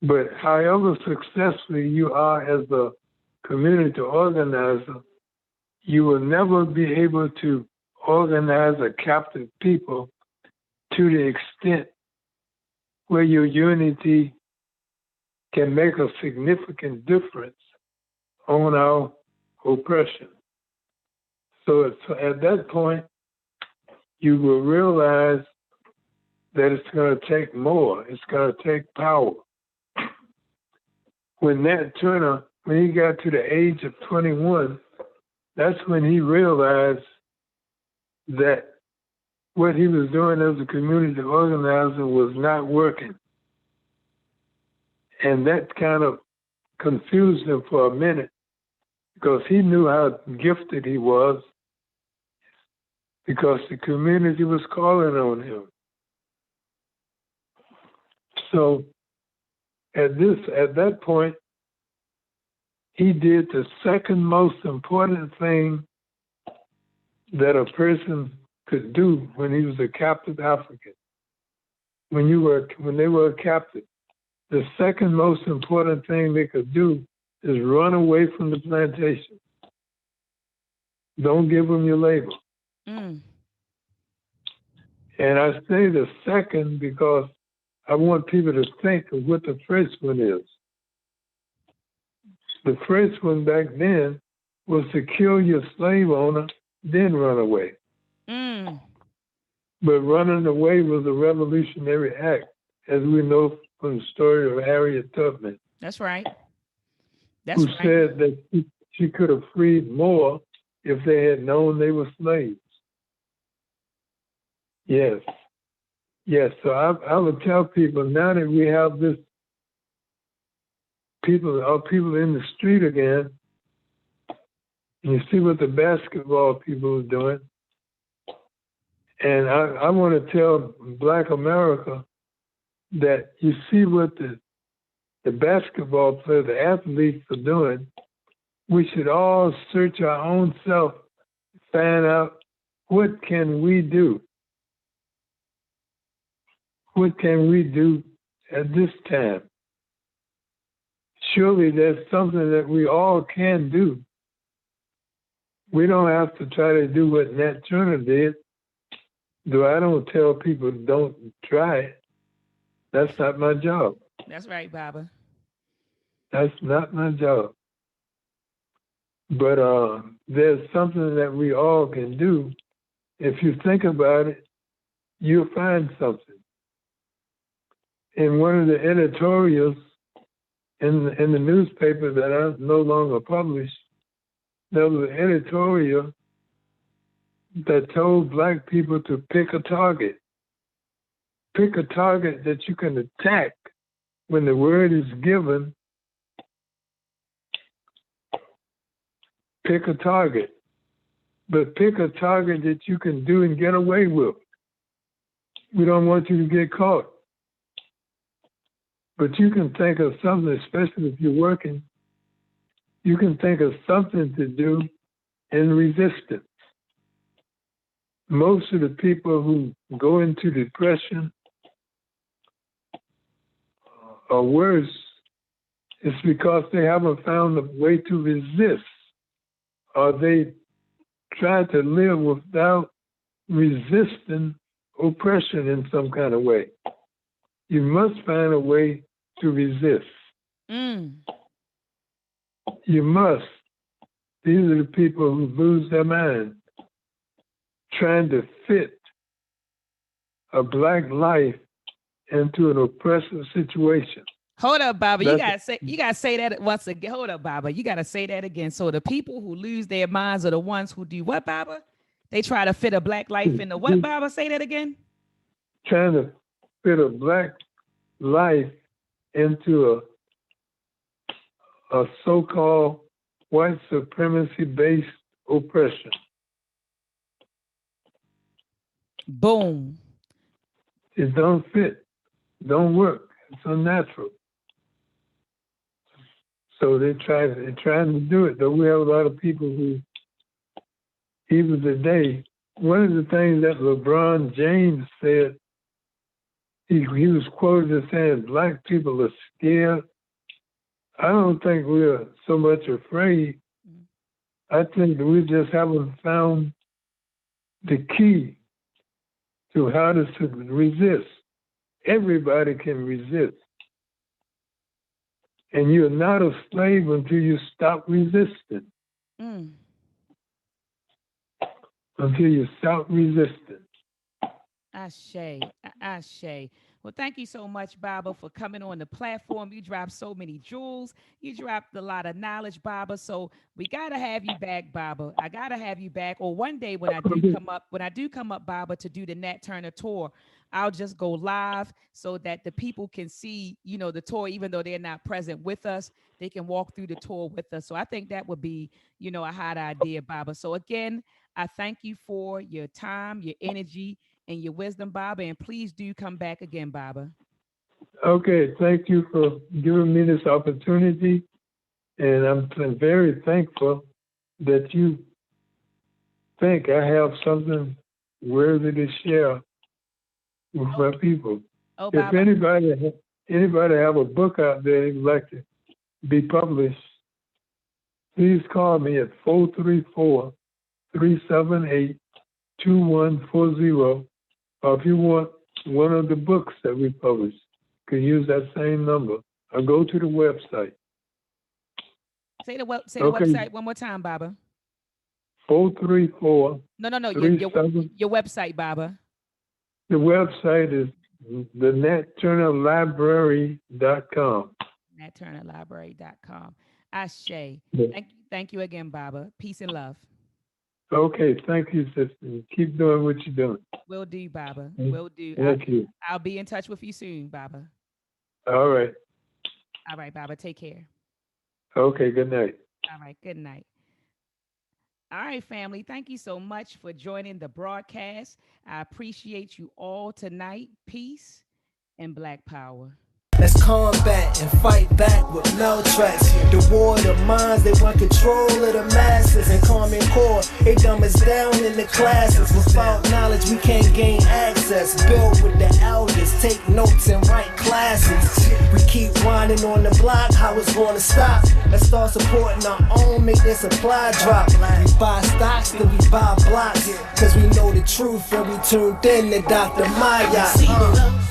B: But however successful you are as a community organizer, you will never be able to organize a captive people to the extent where your unity can make a significant difference on our oppression. So at that point, you will realize that it's going to take more. It's going to take power. When Nat Turner, when he got to the age of 21, that's when he realized that what he was doing as a community organizer was not working. And that kind of confused him for a minute, because he knew how gifted he was, because the community was calling on him. So at that point, he did the second most important thing that a person could do when he was a captive African. When they were a captive, the second most important thing they could do is run away from the plantation. Don't give them your label.
A: Mm.
B: And I say the second because I want people to think of what the first one is. The first one back then was to kill your slave owner, then run away.
A: Mm.
B: But running away was a revolutionary act, as we know from the story of Harriet Tubman.
A: That's right.
B: Who said that she could have freed more if they had known they were slaves. Yes. Yes, so I would tell people now that we have this people in the street again, and you see what the basketball people are doing. And I want to tell Black America that you see what the basketball players, the athletes are doing. We should all search our own self, find out what can we do? What can we do at this time? Surely there's something that we all can do. We don't have to try to do what Nat Turner did, though I don't tell people don't try it. That's not my job.
A: That's right, Baba.
B: That's not my job. But there's something that we all can do. If you think about it, you'll find something. In one of the editorials in the newspaper that I no longer publish, there was an editorial that told Black people to pick a target. Pick a target that you can attack when the word is given. Pick a target. But pick a target that you can do and get away with. We don't want you to get caught. But you can think of something, especially if you're working, you can think of something to do in resistance. Most of the people who go into depression or worse, it's because they haven't found a way to resist, or they try to live without resisting oppression in some kind of way. You must find a way to resist. You must. These are the people who lose their mind trying to fit a Black life into an oppressive situation.
A: Hold up, Baba. You gotta say that once again. Hold up, Baba. You gotta say that again. So the people who lose their minds are the ones who do what, Baba? They try to fit a Black life into what, Baba? Say that again.
B: Trying to fit a Black life into a so-called white supremacy-based oppression.
A: Boom.
B: It don't fit, don't work. It's unnatural. So they're trying to do it. Though we have a lot of people who, even today, one of the things that LeBron James said, he was quoted as saying, Black people are scared. I don't think we're so much afraid. I think that we just haven't found the key to how to resist. Everybody can resist. And you're not a slave until you stop resisting. Until you stop resisting.
A: Ashe. Well, thank you so much, Baba, for coming on the platform. You dropped so many jewels. You dropped a lot of knowledge, Baba. So we gotta have you back, Baba. I gotta have you back. Or one day when I do come up, Baba, to do the Nat Turner tour, I'll just go live so that the people can see, the tour, even though they're not present with us, they can walk through the tour with us. So I think that would be, a hot idea, Baba. So again, I thank you for your time, your energy, and your wisdom, Baba. And please do come back again, Baba.
B: Okay, thank you for giving me this opportunity. And I'm very thankful that you think I have something worthy to share with my people.
A: Oh,
B: if
A: Baba.
B: anybody have a book out there they'd like to be published, please call me at 434-378-2140. Or if you want one of the books that we publish, you can use that same number or go to the website.
A: Say the website one more time, Baba.
B: 434.
A: No. Your website, Baba.
B: The website is the natturnerlibrary.com.
A: natturnerlibrary.com. Ashe. Thank you again, Baba. Peace and love.
B: Okay, thank you, sister. Keep doing what you're doing.
A: Will do, Baba. Will do.
B: Thank you.
A: I'll be in touch with you soon, Baba.
B: All right.
A: All right, Baba. Take care.
B: Okay, good night.
A: All right. Good night. All right, family. Thank you so much for joining the broadcast. I appreciate you all tonight. Peace and Black Power.
C: Let's combat and fight back with no tracks. The war of the minds, they want control of the masses. And Common Core, they dumb us down in the classes. Without knowledge, we can't gain access. Build with the elders, take notes and write classes. We keep whining on the block, how it's gonna stop? Let's start supporting our own, make their supply drop. We buy stocks, then we buy blocks. Cause we know the truth and we tuned in to Dr. Maya.